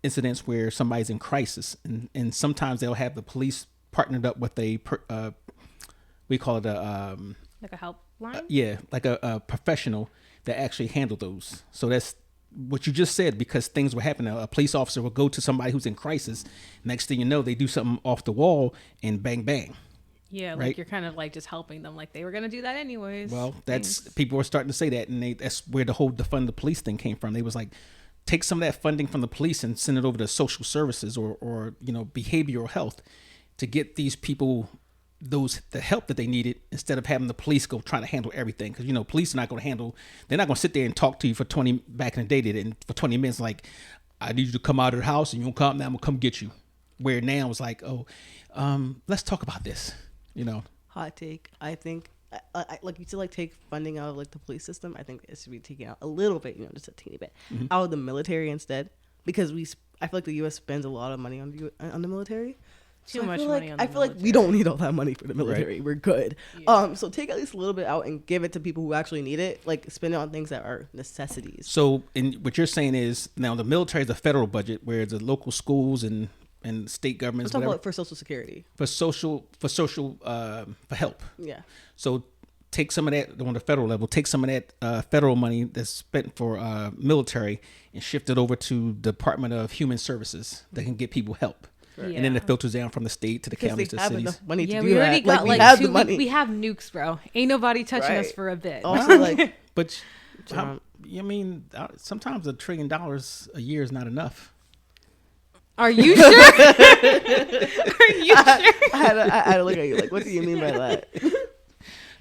incidents where somebody's in crisis, and sometimes they'll have the police partnered up with we call it Like a helpline? like a professional that actually handle those. So that's what you just said, because things were happening. A police officer will go to somebody who's in crisis. Next thing you know, they do something off the wall and bang, bang. Yeah, like right? you're kind of like just helping them, like they were going to do that anyways. Well, Thanks. people were starting to say that, and that's where the whole defund the police thing came from. They was like, take some of that funding from the police and send it over to social services or behavioral health to get these people the help that they needed, instead of having the police go trying to handle everything. Because police are not going to they're not going to sit there and talk to you for 20 back in the day they did, and for 20 minutes like, I need you to come out of the house and you don't come, now I'm gonna come get you. Where now it's like, let's talk about this. Hot take. I think, like you said, like take funding out of like the police system. I think it should be taken out a little bit, just a teeny bit, out of the military instead, because I feel like the U.S. spends a lot of money on the military. Too much money on the I feel like military. we don't need all that money for the military. Right. We're good. Yeah. So take at least a little bit out and give it to people who actually need it. Like spend it on things that are necessities. So, what you're saying is, now the military is a federal budget, whereas the local schools and state I'm governments, talking whatever, about for Social Security. for help. Yeah. So take some of that on the federal level. Take some of that federal money that's spent for military and shift it over to Department of Human Services that can get people help. Right. And then it Yeah. filters down from the state to the Because counties they to have cities. enough money Yeah, to we do already that. got we like have two, the money. we have nukes, bro. Ain't nobody touching us Right. for a bit. Also, like, But sometimes $1 trillion a year is not enough. Are you sure? Are you sure? I had to look at you like, what do you mean by that?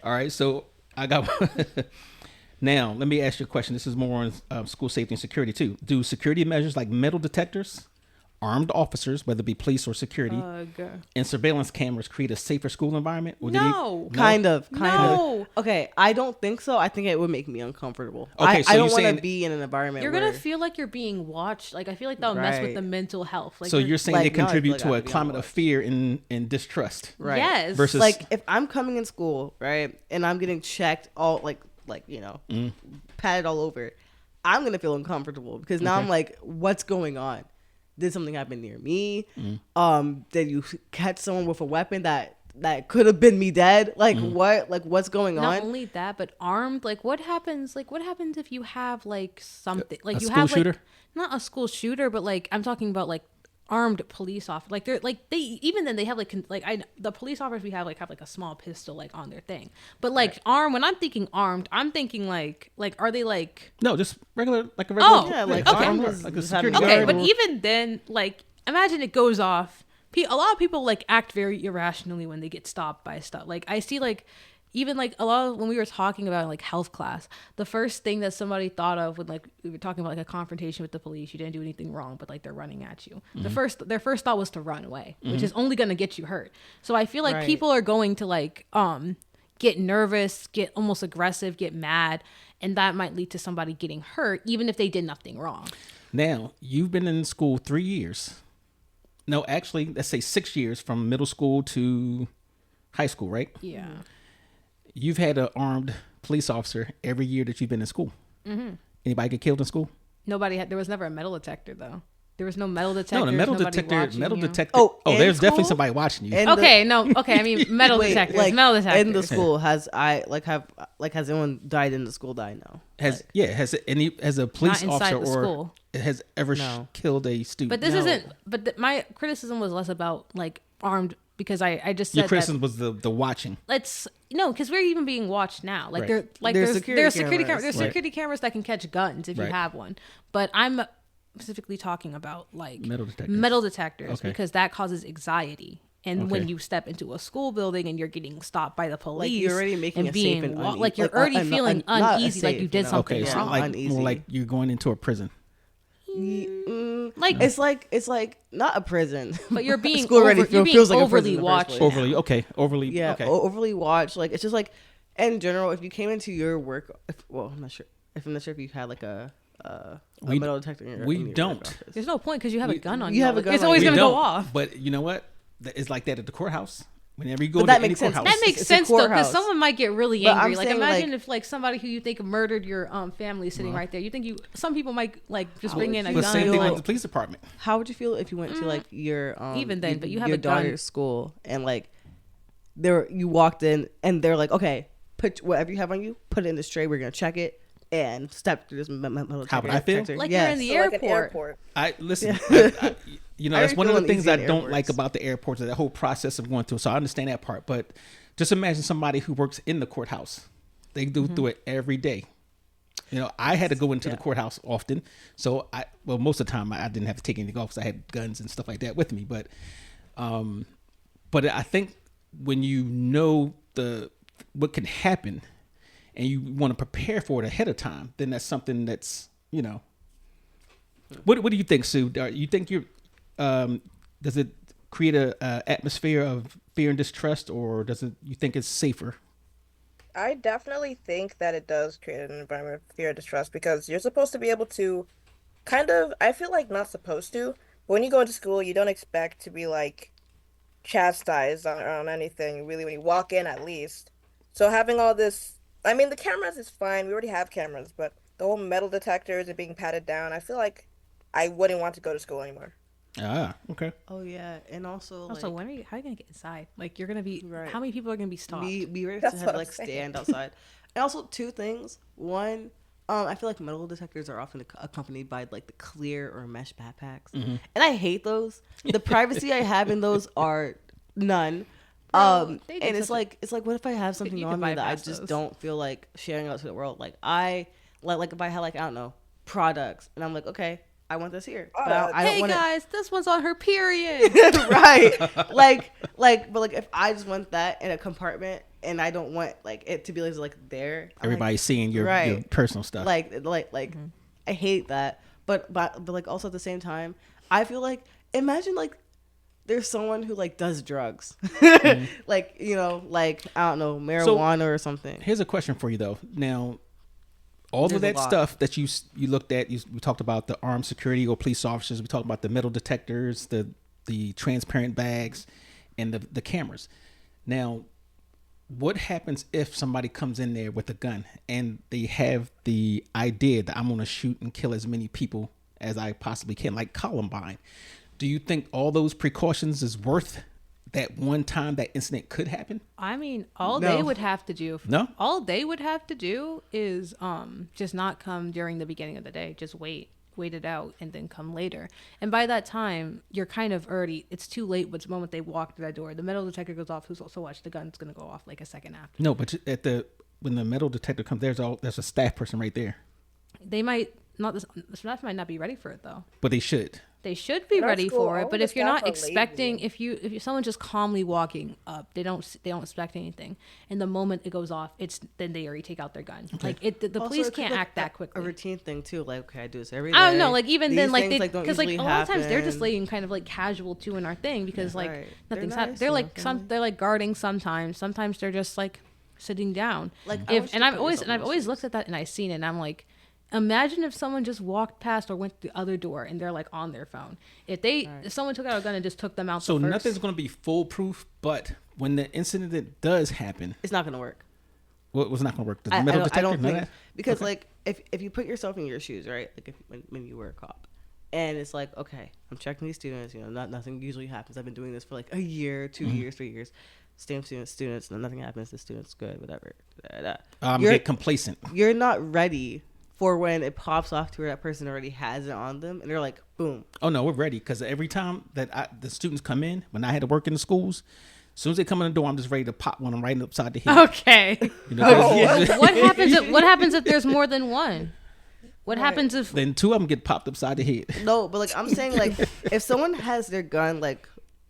All right, so I got now. Let me ask you a question. This is more on school safety and security too. Do security measures like metal detectors, armed officers, whether it be police or security, and surveillance cameras create a safer school environment? Or do No. Kind of. No. Okay, I don't think so. I think it would make me uncomfortable. Okay, so I you're don't want saying- to be in an environment You're where gonna feel like you're being watched. Like I feel like that'll mess with Right. the mental health. Like So you're saying like, they no, I feel contribute like I to have a to be climate of honest. fear and distrust. Right. Yes. Versus like if I'm coming in school, right, and I'm getting checked all like patted all over, I'm gonna feel uncomfortable because now I'm like, what's going on? Did something happen near me? Did you catch someone with a weapon that that could have been me dead. Like what? Like what's going Not on? only that, but armed. Like what happens? Like what happens if you have like something? Like A you school have shooter? like not a school shooter, but like I'm talking about like armed police officers. Like they're like they even then they have like the police officers we have like a small pistol like on their thing. But like armed. When I'm thinking armed, I'm thinking like are they like No, just regular, like a regular. Oh, Yeah, like okay. armed Like is a just security having a okay? guard But or- even then, like imagine it goes off. A lot of people like act very irrationally when they get stopped by stuff. Like I see like even like a lot of when we were talking about like health class, the first thing that somebody thought of when like we were talking about like a confrontation with the police, you didn't do anything wrong, but like they're running at you. Their first thought was to run away, which is only gonna get you hurt. So I feel like Right. people are going to like get nervous, get almost aggressive, get mad, and that might lead to somebody getting hurt, even if they did nothing wrong. Now, you've been in school 3 years. No, actually, let's say 6 years from middle school to high school, right? Yeah. You've had an armed police officer every year that you've been in school. Anybody get killed in school? Nobody had. There was never a metal detector though. There was no metal detector. No, the metal detector. Oh, in there's definitely school? somebody watching you. And Okay, no. Okay, I mean metal Wait, detectors. like metal detectors. in the school has has anyone died in the school that I know? Has a police Not inside officer the or school. has ever No. killed a student? But this No. isn't. But my criticism was less about like armed because I just Your said criticism that was the watching. let's no because we're even being watched now. Like Right. there like There's there's security there's security cameras. there's Right. security cameras that can catch guns if you Right. have one. But I'm specifically talking about like Metal detectors. detectors Okay. because that causes anxiety. And when Okay. you step into a school building and you're getting stopped by the police, Like you're already making and it safe and like you're already feeling not uneasy, like you safe, did you know? something Okay, Yeah. so wrong. like Uneasy. more like you're going into a prison. Like It's like not a prison, but you're being school already you're being feels like a overly prison in the first watched. place. Overly, okay. Overly, Yeah, okay. overly watched. Like it's just like in general, if you came into your work, I'm not sure if you had like a We- metal detector. In your, we in your work don't. office. There's no point because you have a gun on you you. have a Like, gun it's on always you. gonna don't, go off. But you know what? It's like that at the courthouse. Whenever you go But to that any makes sense. courthouse, That makes It's a sense though, because courthouse. someone might get really But I'm angry. Like saying, imagine like- if like somebody who you think murdered your family is sitting right there. You think some people might like just bring in a the gun. same and, thing like, with the police department. How would you feel if you went to like your Even then, but you have your a gun. daughter's school and like you walked in and they're like, okay, put whatever you have on you, put it in this tray. We're gonna check it and step through this metal How would I feel? detector. Like Yes. you're in the So like an airport. airport. I listen. You know, I that's already one of feel the things uneasy I in don't airports. like about the airports, that whole process of going through. So I understand that part, but just imagine somebody who works in the courthouse. They do through it every day. You know, I had to go into the courthouse often, so most of the time I didn't have to take anything off because I had guns and stuff like that with me. But I think when you know what can happen, and you want to prepare for it ahead of time, then that's something that's, you know. What do you think, Sue? You think does it create a atmosphere of fear and distrust, or you think it's safer? I definitely think that it does create an environment of fear and distrust because you're supposed to be able to I feel like not supposed to, but when you go into school, you don't expect to be like chastised on anything, really, when you walk in at least. So having all this, I mean, the cameras is fine. We already have cameras, but the whole metal detectors and being patted down, I feel like I wouldn't want to go to school anymore. Ah, okay. Oh yeah, and also Also, like, how are you gonna get inside? Like you're gonna be. Right. How many people are gonna be stopped? be ready That's to have what to I'm like saying. stand outside. And also two things. One, I feel like metal detectors are often accompanied by like the clear or mesh backpacks, and I hate those. The privacy I have in those are none. they do And it's such like what if I have something you on could me that I bypass just those. don't feel like sharing out to the world? Like if I had like, I don't know, products, and I'm like, okay, I want this here, but I don't Hey want it. guys, this one's on her period. Right, but like if I just want that in a compartment and I don't want like it to be like there, I'm Everybody's seeing your right. personal stuff. like I hate that, but like also at the same time I feel like imagine like there's someone who like does drugs, like, you know, like I don't know, marijuana or something. Here's a question for you though. Now, all There's of a that lot. stuff that you looked at, we talked about the armed security or police officers. We talked about the metal detectors, the transparent bags, and the cameras. Now, what happens if somebody comes in there with a gun and they have the idea that I'm going to shoot and kill as many people as I possibly can, like Columbine? Do you think all those precautions is worth that one time that incident could happen? I mean, all No. they would have to do. No? All they would have to do is just not come during the beginning of the day. Just wait it out, and then come later. And by that time, you're kind of already. It's too late. But the moment they walk through that door, the metal detector goes off. So watch, the gun's gonna go off like a second after. No, but when the metal detector comes, there's a staff person right there. They might not. The staff might not be ready for it though. But they should. They should be In our ready school, for all it, but the if you're staff not are expecting, lazy. if someone just calmly walking up, they don't expect anything, and the moment it goes off, then they already take out their gun. Like the Also, police it's can't like act that a quickly. routine thing too. Like, okay, I do this every day. I don't know, like even then, These like things, don't because like a usually lot of times they're just happen. laying kind of like casual too in our thing because like right. nothing's They're happening. nice, They're you know, like family. they're like guarding sometimes. Sometimes they're just like sitting down. Like, I if wish and they I've put always yourself and in I've those always shoes. looked at that and I've seen it and I'm like. Imagine if someone just walked past or went to the other door and they're like on their phone. If someone took out a gun and just took them out. So the first, nothing's going to be foolproof, but when the incident does happen, It's not gonna work. what was not going to work? The I metal don't, detector? I don't None of think that? because Okay. like if you put yourself in your shoes, right? Like when you were a cop, and it's like, okay, I'm checking these students. You know, nothing usually happens. I've been doing this for like a year, 2 years, 3 years. Same students, and nothing happens. The student's good, whatever. Get complacent. You're not ready for when it pops off to where that person already has it on them, and they're like, boom. Oh no, we're ready because every time that the students come in, when I had to work in the schools, as soon as they come in the door, I'm just ready to pop one right upside the head. Okay. You know, 'cause- Oh. What happens if there's more than one? What happens if then two of them get popped upside the head. No, but like I'm saying, like if someone has their gun like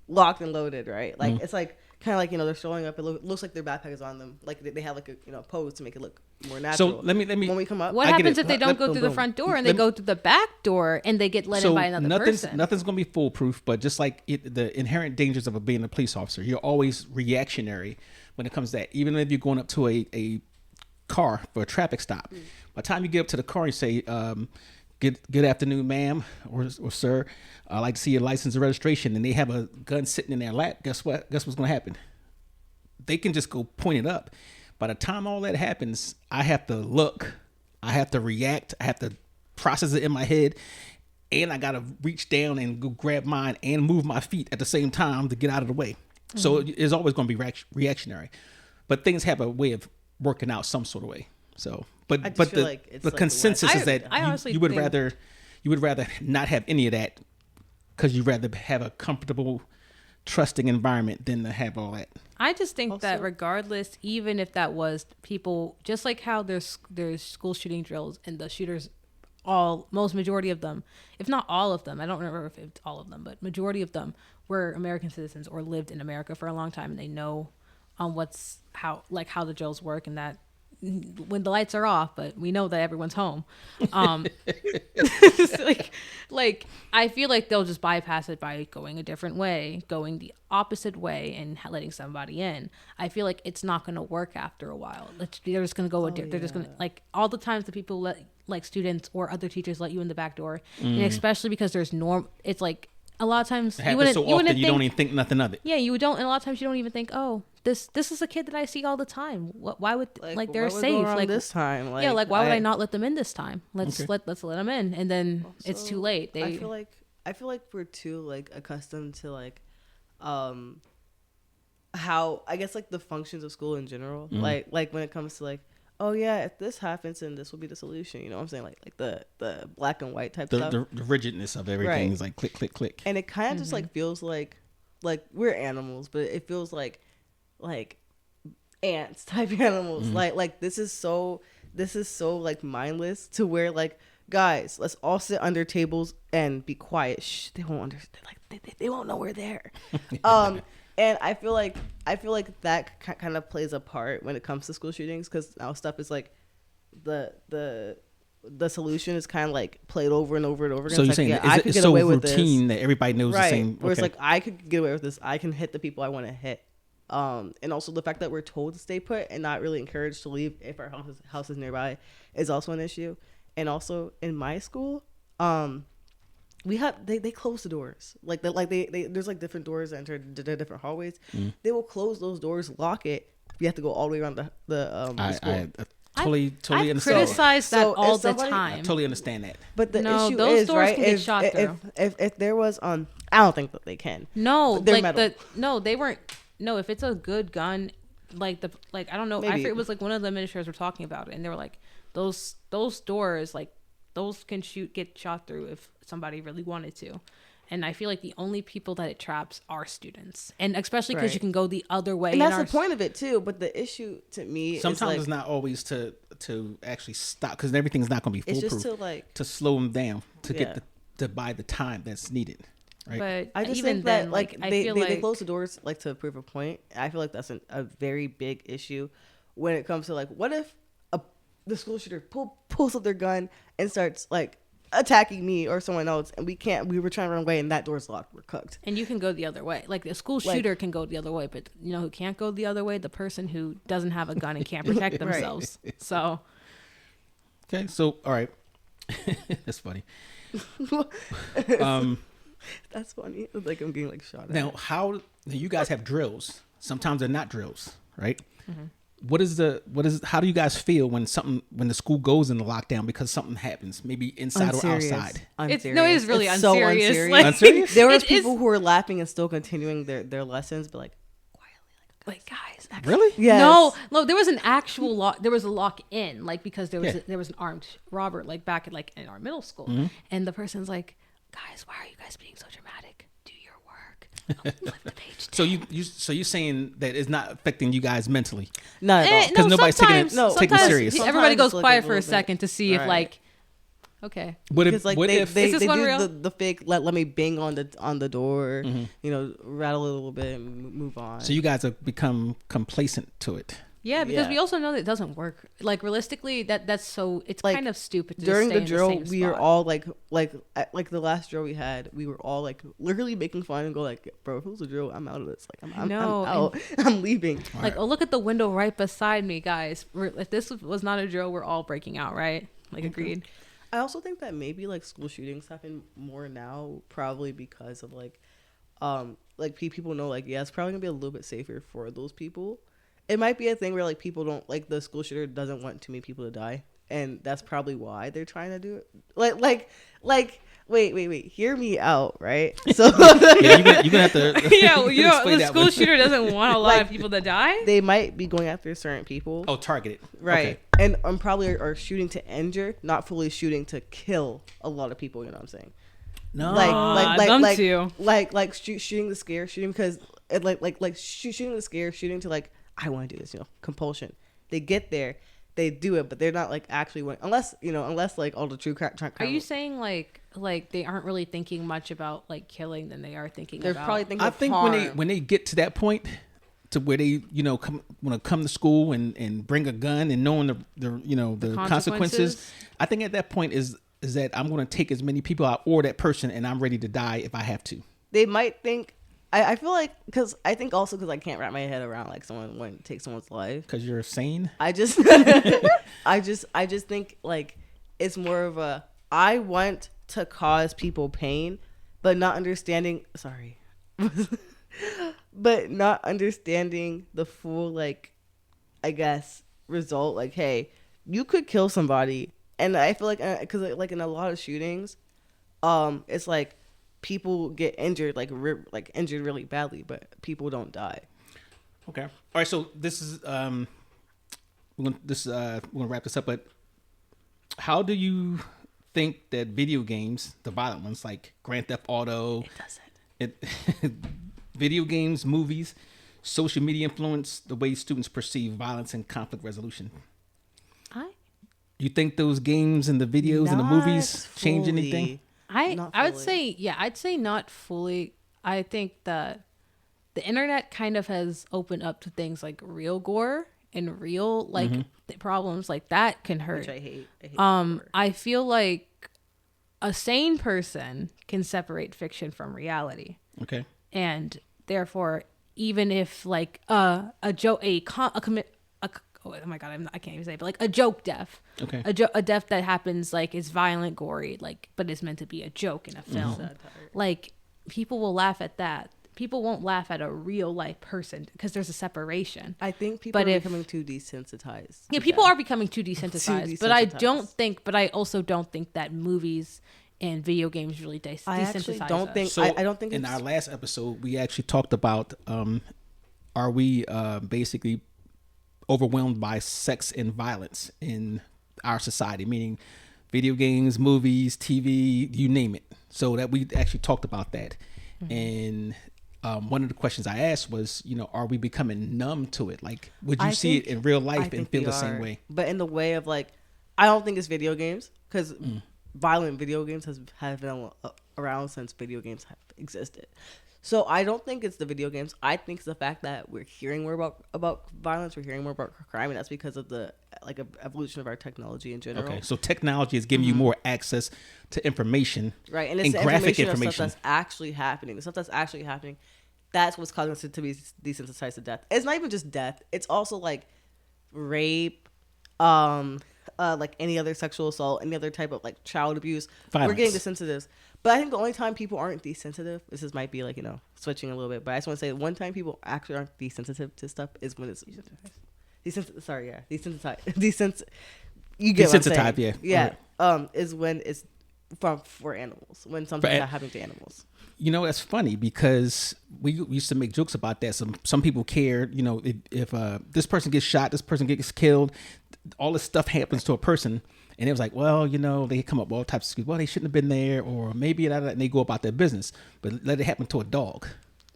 locked and loaded, right? Like Mm-hmm. it's like kind of like they're showing up. It looks like their backpack is on them. Like they have like a pose to make it look more natural. So let me. when we come up, what I get happens it. if they don't go Boom, through the boom. front door and Let they me- go through the back door and they get let in by another person? Nothing's going to be foolproof, but just like the inherent dangers of being a police officer, you're always reactionary when it comes to that. Even if you're going up to a car for a traffic stop, by the time you get up to the car, you say, good afternoon, ma'am or sir. I'd like to see your license and registration. And they have a gun sitting in their lap. Guess what? Guess what's going to happen? They can just go point it up. By the time all that happens, I have to look, I have to react, I have to process it in my head, and I gotta reach down and go grab mine and move my feet at the same time to get out of the way. So it's always going to be reactionary, but things have a way of working out some sort of way. So, I but just feel the like it's the like the consensus West. is that I honestly you would think- rather not have any of that because you'd rather have a comfortable, trusting environment than to have all that. I just think that Also- regardless, even if that was people, just like how there's school shooting drills and the shooters, most majority of them, if not all of them, I don't remember if it's all of them, but majority of them were American citizens or lived in America for a long time and they know how the drills work and that when the lights are off, but we know that everyone's home. Like I feel like they'll just bypass it by going a different way, going the opposite way, and letting somebody in. I feel like it's not going to work after a while. They're just going to go. They're just going to like all the times the people let like students or other teachers let you in the back door, and especially because there's It's like a lot of times It happens so often you don't even think nothing of it. Yeah, you don't, and a lot of times you don't even think, oh, this is a kid that I see all the time. Why would like they're what was safe? going on Like this time, yeah, like why would I not let them in this time? Let's let them in, and then it's too late. I feel like we're too like accustomed to like, how I guess like the functions of school in general. Like when it comes to like, oh yeah, if this happens, then this will be the solution. You know what I'm saying? Like the black and white type stuff. The rigidness of everything Right. is like click, click, click. And it kind of just like feels like we're animals, but it feels like ants type animals. Like this is so like mindless to where like, guys, let's all sit under tables and be quiet. Shh, they won't understand. Like they won't know we're there. And I feel like that kind of plays a part when it comes to school shootings, because now stuff is like the solution is kind of like played over and over and over again. So you're It's like, saying yeah, that I it's could get so away with routine this. that everybody knows the same. Where it's okay. like, I could get away with this. I can hit the people I want to hit. And also the fact that we're told to stay put and not really encouraged to leave if our house is nearby is also an issue. And also in my school, we have they close the doors. Like they there's like different doors that enter the different hallways. They will close those doors, lock it. You have to go all the way around the school. I Totally I've understand. criticized that So all if the somebody- I time. totally understand that. But the No, issue those is doors right. can get shot through. If there was I don't think that they can. No, They're like metal. they weren't. No, if it's a good gun, like I don't know. I Maybe. forget, it was like one of the administrators were talking about it, and they were like, those doors, like those can get shot through if somebody really wanted to. And I feel like the only people that it traps are students, and especially because Right. you can go the other way. And in that's our the point of it too. But the issue to me Sometimes is like, it's not always to actually stop, because everything's not going to be it's foolproof. just to like. to slow them down to Yeah. get to buy the time that's needed, right? But I just even think then, that like I they, feel they, like they close the doors like to prove a point. I feel like that's a very big issue when it comes to like, what if the school shooter pulls up their gun and starts like attacking me or someone else, and we were trying to run away and that door's locked, we're cooked. And you can go the other way. Like the school Like- shooter can go the other way, but you know who can't go the other way? The person who doesn't have a gun and can't protect Right. themselves. So Okay, so all right, that's funny. That's funny. It's like I'm getting like shot at. Now, now you guys have drills. Sometimes they're not drills, right? Mm-hmm. How do you guys feel when the school goes into lockdown because something happens, maybe inside or outside? it's no, it is really It's so unserious. unserious. Like, Unserious? There was it people is- who were laughing and still continuing their lessons, but like quietly, like guys, Really? yes. no, there was an actual lock. There was a lock in, like because there was Yeah. there was an armed robber, like back at like in our middle school, Mm-hmm. and the person's like, guys, why are you guys being so dramatic? Do your work. Flip the page. So you're saying that it's not affecting you guys mentally? Not at all. 'Cause nobody's taking it- sometimes- taking it sometimes serious. Everybody Sometimes goes it's like quiet a for a little bit. second to see if Right. like, okay, What Because like what they if Is this do one real? the fake let me bang on the door, Mm-hmm. you know, rattle it a little bit and move on. so you guys have become complacent to it? yeah, because Yeah. we also know that it doesn't work. Like realistically, that's so it's Like, kind of stupid. To during just the stay drill, in the same we were spot. all like the last drill we had, we were all like literally making fun and go like, bro, if it was a drill, I'm out of this. Like I'm No, out. I'm leaving. like, oh, look at the window right beside me, guys. If this was not a drill, we're all breaking out, right? Like, agreed. I also think that maybe like school shootings happen more now, probably because of like people know like, yeah, it's probably gonna be a little bit safer for those people. It might be a thing where like people don't like the school shooter doesn't want too many people to die, and that's probably why they're trying to do it. Like wait, hear me out, right? So Yeah, you're gonna have to. Yeah, well, you know, explain the that school one. shooter doesn't want a lot of people to die. they might be going after certain people. Oh, targeted. Right. Okay. And probably are shooting to injure, not fully shooting to kill a lot of people, you know what I'm saying? No. them too. Shooting the scare, shooting because shooting the scare, shooting to like, I want to do this, you know, compulsion. They get there, they do it, but they're not like actually unless like all the true crap. Are you saying like they aren't really thinking much about like killing than they are thinking They're about? probably thinking I of think harm. when they get to that point, to where they want to come to school and bring a gun and knowing the consequences, consequences? I think at that point is that I'm going to take as many people out or that person, and I'm ready to die if I have to. They might think. I feel like because I think also because I can't wrap my head around like someone wanting to take someone's life. Because you're sane. I just I just think like it's more of a I want to cause people pain, but not understanding but not understanding the full like I guess result. Like, hey, you could kill somebody, and I feel like because like in a lot of shootings, it's like people get injured injured really badly, but people don't die. Okay. All right. So this is we're gonna wrap this up. But how do you think that video games, the violent ones like Grand Theft Auto, video games, movies, social media influence the way students perceive violence and conflict resolution? You think those games and the videos and the movies Not change fully. anything? Not I would fully. say, yeah, I'd say not fully. I think that the internet kind of has opened up to things like real gore and real like problems like that can hurt. Which I hate. I feel like a sane person can separate fiction from reality, Okay. and therefore, even if like oh my god, I can't even say it, but like a joke death. Okay. A death that happens like is violent, gory, like, but is meant to be a joke in a film. Like people will laugh at that, people won't laugh at a real life person because there's a separation. I think people But are if- becoming too desensitized. Yeah, to people that. are becoming too desensitized, but I don't desensitized. think. But I also don't think that movies and video games really desensitize. I actually don't us. think. So I don't think in it's, our last episode we actually talked about are we basically overwhelmed by sex and violence in our society, meaning video games, movies, TV, you name it. So that we actually talked about that. And one of the questions I asked was, are we becoming numb to it? Like, would you I see think- it in real I life and think feel we the same are, way? but in the way of like, I don't think it's video games because violent video games have been around since video games have existed. So I don't think it's the video games. I think it's the fact that we're hearing more about violence, we're hearing more about crime, and that's because of the evolution of our technology in general. Okay, so technology is giving you more access to information, Right, and it's the graphic information of information. stuff that's actually happening. The stuff that's actually happening, that's what's causing us to be desensitized to death. It's not even just death. It's also like rape, like any other sexual assault, any other type of like child abuse. We're getting Violence. desensitive. But I think the only time people aren't desensitive, might be like, switching a little bit. But I just want to say one time people actually aren't desensitive to stuff is when it's desensitized. You get what I'm saying. Desensitized, yeah. Yeah. Is when it's for animals, when something's not happening to animals. That's funny because we used to make jokes about that. Some people care, if this person gets shot, this person gets killed, all this stuff happens to a person. And it was like, well, they come up with all types of excuses. Well, they shouldn't have been there, or maybe that, and they go about their business. But let it happen to a dog.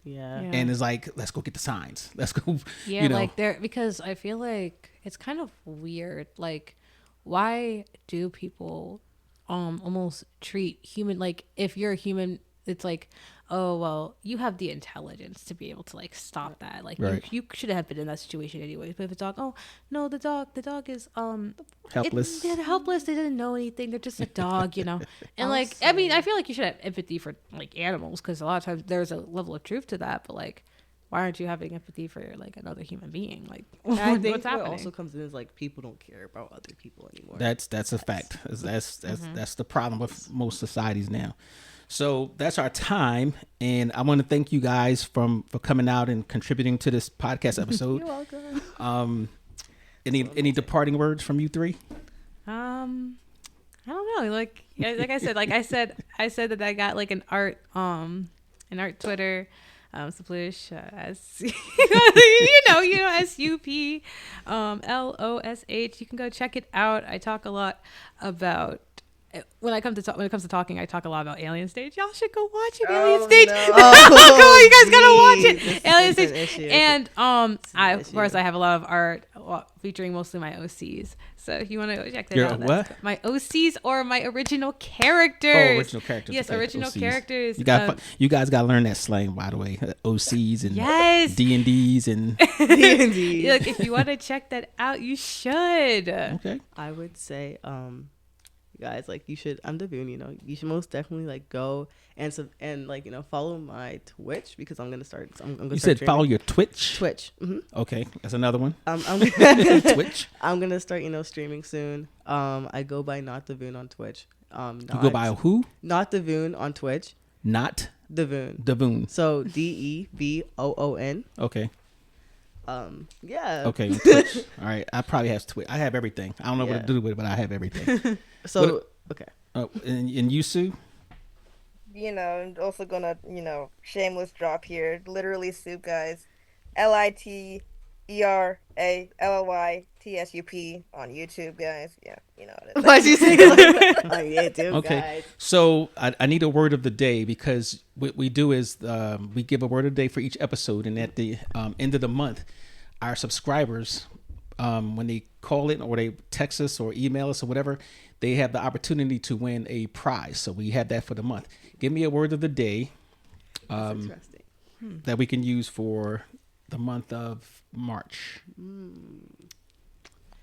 Yeah. Yeah. And it's like, let's go get the signs. Let's go, Yeah, like there, because I feel like it's kind of weird. Like, why do people almost treat human, like if you're a human, it's like, oh well, you have the intelligence to be able to like stop that. Like Right. you should have been in that situation anyways. But if a dog, oh no, the dog is helpless. they're helpless. They didn't know anything. They're just a dog, And like, I mean, I feel like you should have empathy for like animals because a lot of times there's a level of truth to that. But like, why aren't you having empathy for like another human being? Like, And I think what's what happening? also comes in is like people don't care about other people anymore. That's a fact. That's the problem with most societies now. So that's our time, and I want to thank you guys for coming out and contributing to this podcast episode. You're welcome. Any departing words from you three? I don't know. Like I said that I got like an art Twitter, Saplush, as SUP, LOSH. You can go check it out. I talk a lot about. When it comes to talking, I talk a lot about Alien Stage. Y'all should go watch it. Alien Stage. no. Come on, you guys gotta watch This it. Alien is an Stage. issue. And an of course, issue. I have a lot of art featuring mostly my OCs. So if you want to go check that Your out, what? my OCs or my original characters. Oh, original characters. Yes, Okay, original OCs. characters. You guys got to learn that slang, by the way. OCs and Yes. D&Ds and D&D. Look, if you want to check that out, you should. okay. I would say, guys, like you should. I'm Devon. You should most definitely like go and like follow my Twitch because I'm gonna start. I'm gonna You start said follow streaming. your Twitch. Twitch. Okay, that's another one. I'm Twitch. I'm gonna start streaming soon. I go by Not Devon on Twitch. You go by who? Not Devon on Twitch. Not Devon. Davoon. So DEVOON. Okay. Yeah. Okay. Twitch. All right. I probably have Twitch. I have everything. I don't know what Yeah. to do with it, but I have everything. So okay. And you, Sue? I'm also gonna, shameless drop here. Literally Soup, guys. LITERALLYTSUP on YouTube, guys. Yeah, you know what it is. Why'd you say it like that? Oh, yeah, dude, Okay. guys. So I need a word of the day because what we do is we give a word of the day for each episode. And at the end of the month, our subscribers, when they call in or they text us or email us or whatever, they have the opportunity to win a prize. So we have that for the month. Give me a word of the day That's interesting. that we can use for the month of March.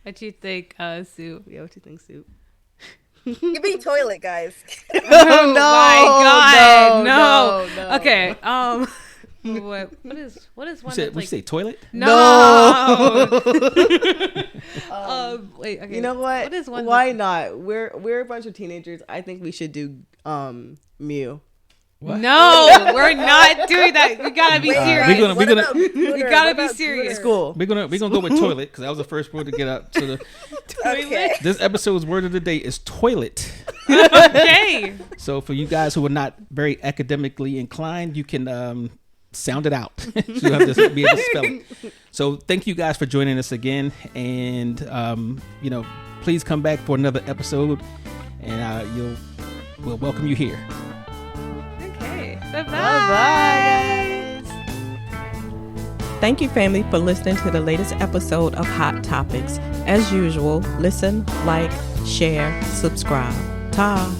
What you think, Sue? Yeah, what you think, Soup? Give me toilet, guys. Oh no, my God, no, no. no. Okay. What is one You that's said, like say toilet? no? Wait. Okay. You know what? What is one? Why not? We're a bunch of teenagers. I think we should do Mew. What? No, we're not doing that. We gotta be Wait, serious. we're gonna- what gonna- about We Twitter? gotta What be about serious. Twitter? School. We're gonna go with toilet because that was the first word to get out to the. Okay. This episode's word of the day is toilet. Okay. So for you guys who are not very academically inclined, you can sound it out. So you have to be able to spell it. So thank you guys for joining us again, and please come back for another episode, and we'll welcome you here. Okay. Bye bye. Bye-bye, guys. Thank you, family, for listening to the latest episode of Hot Topics. As usual, listen, like, share, subscribe. Ta.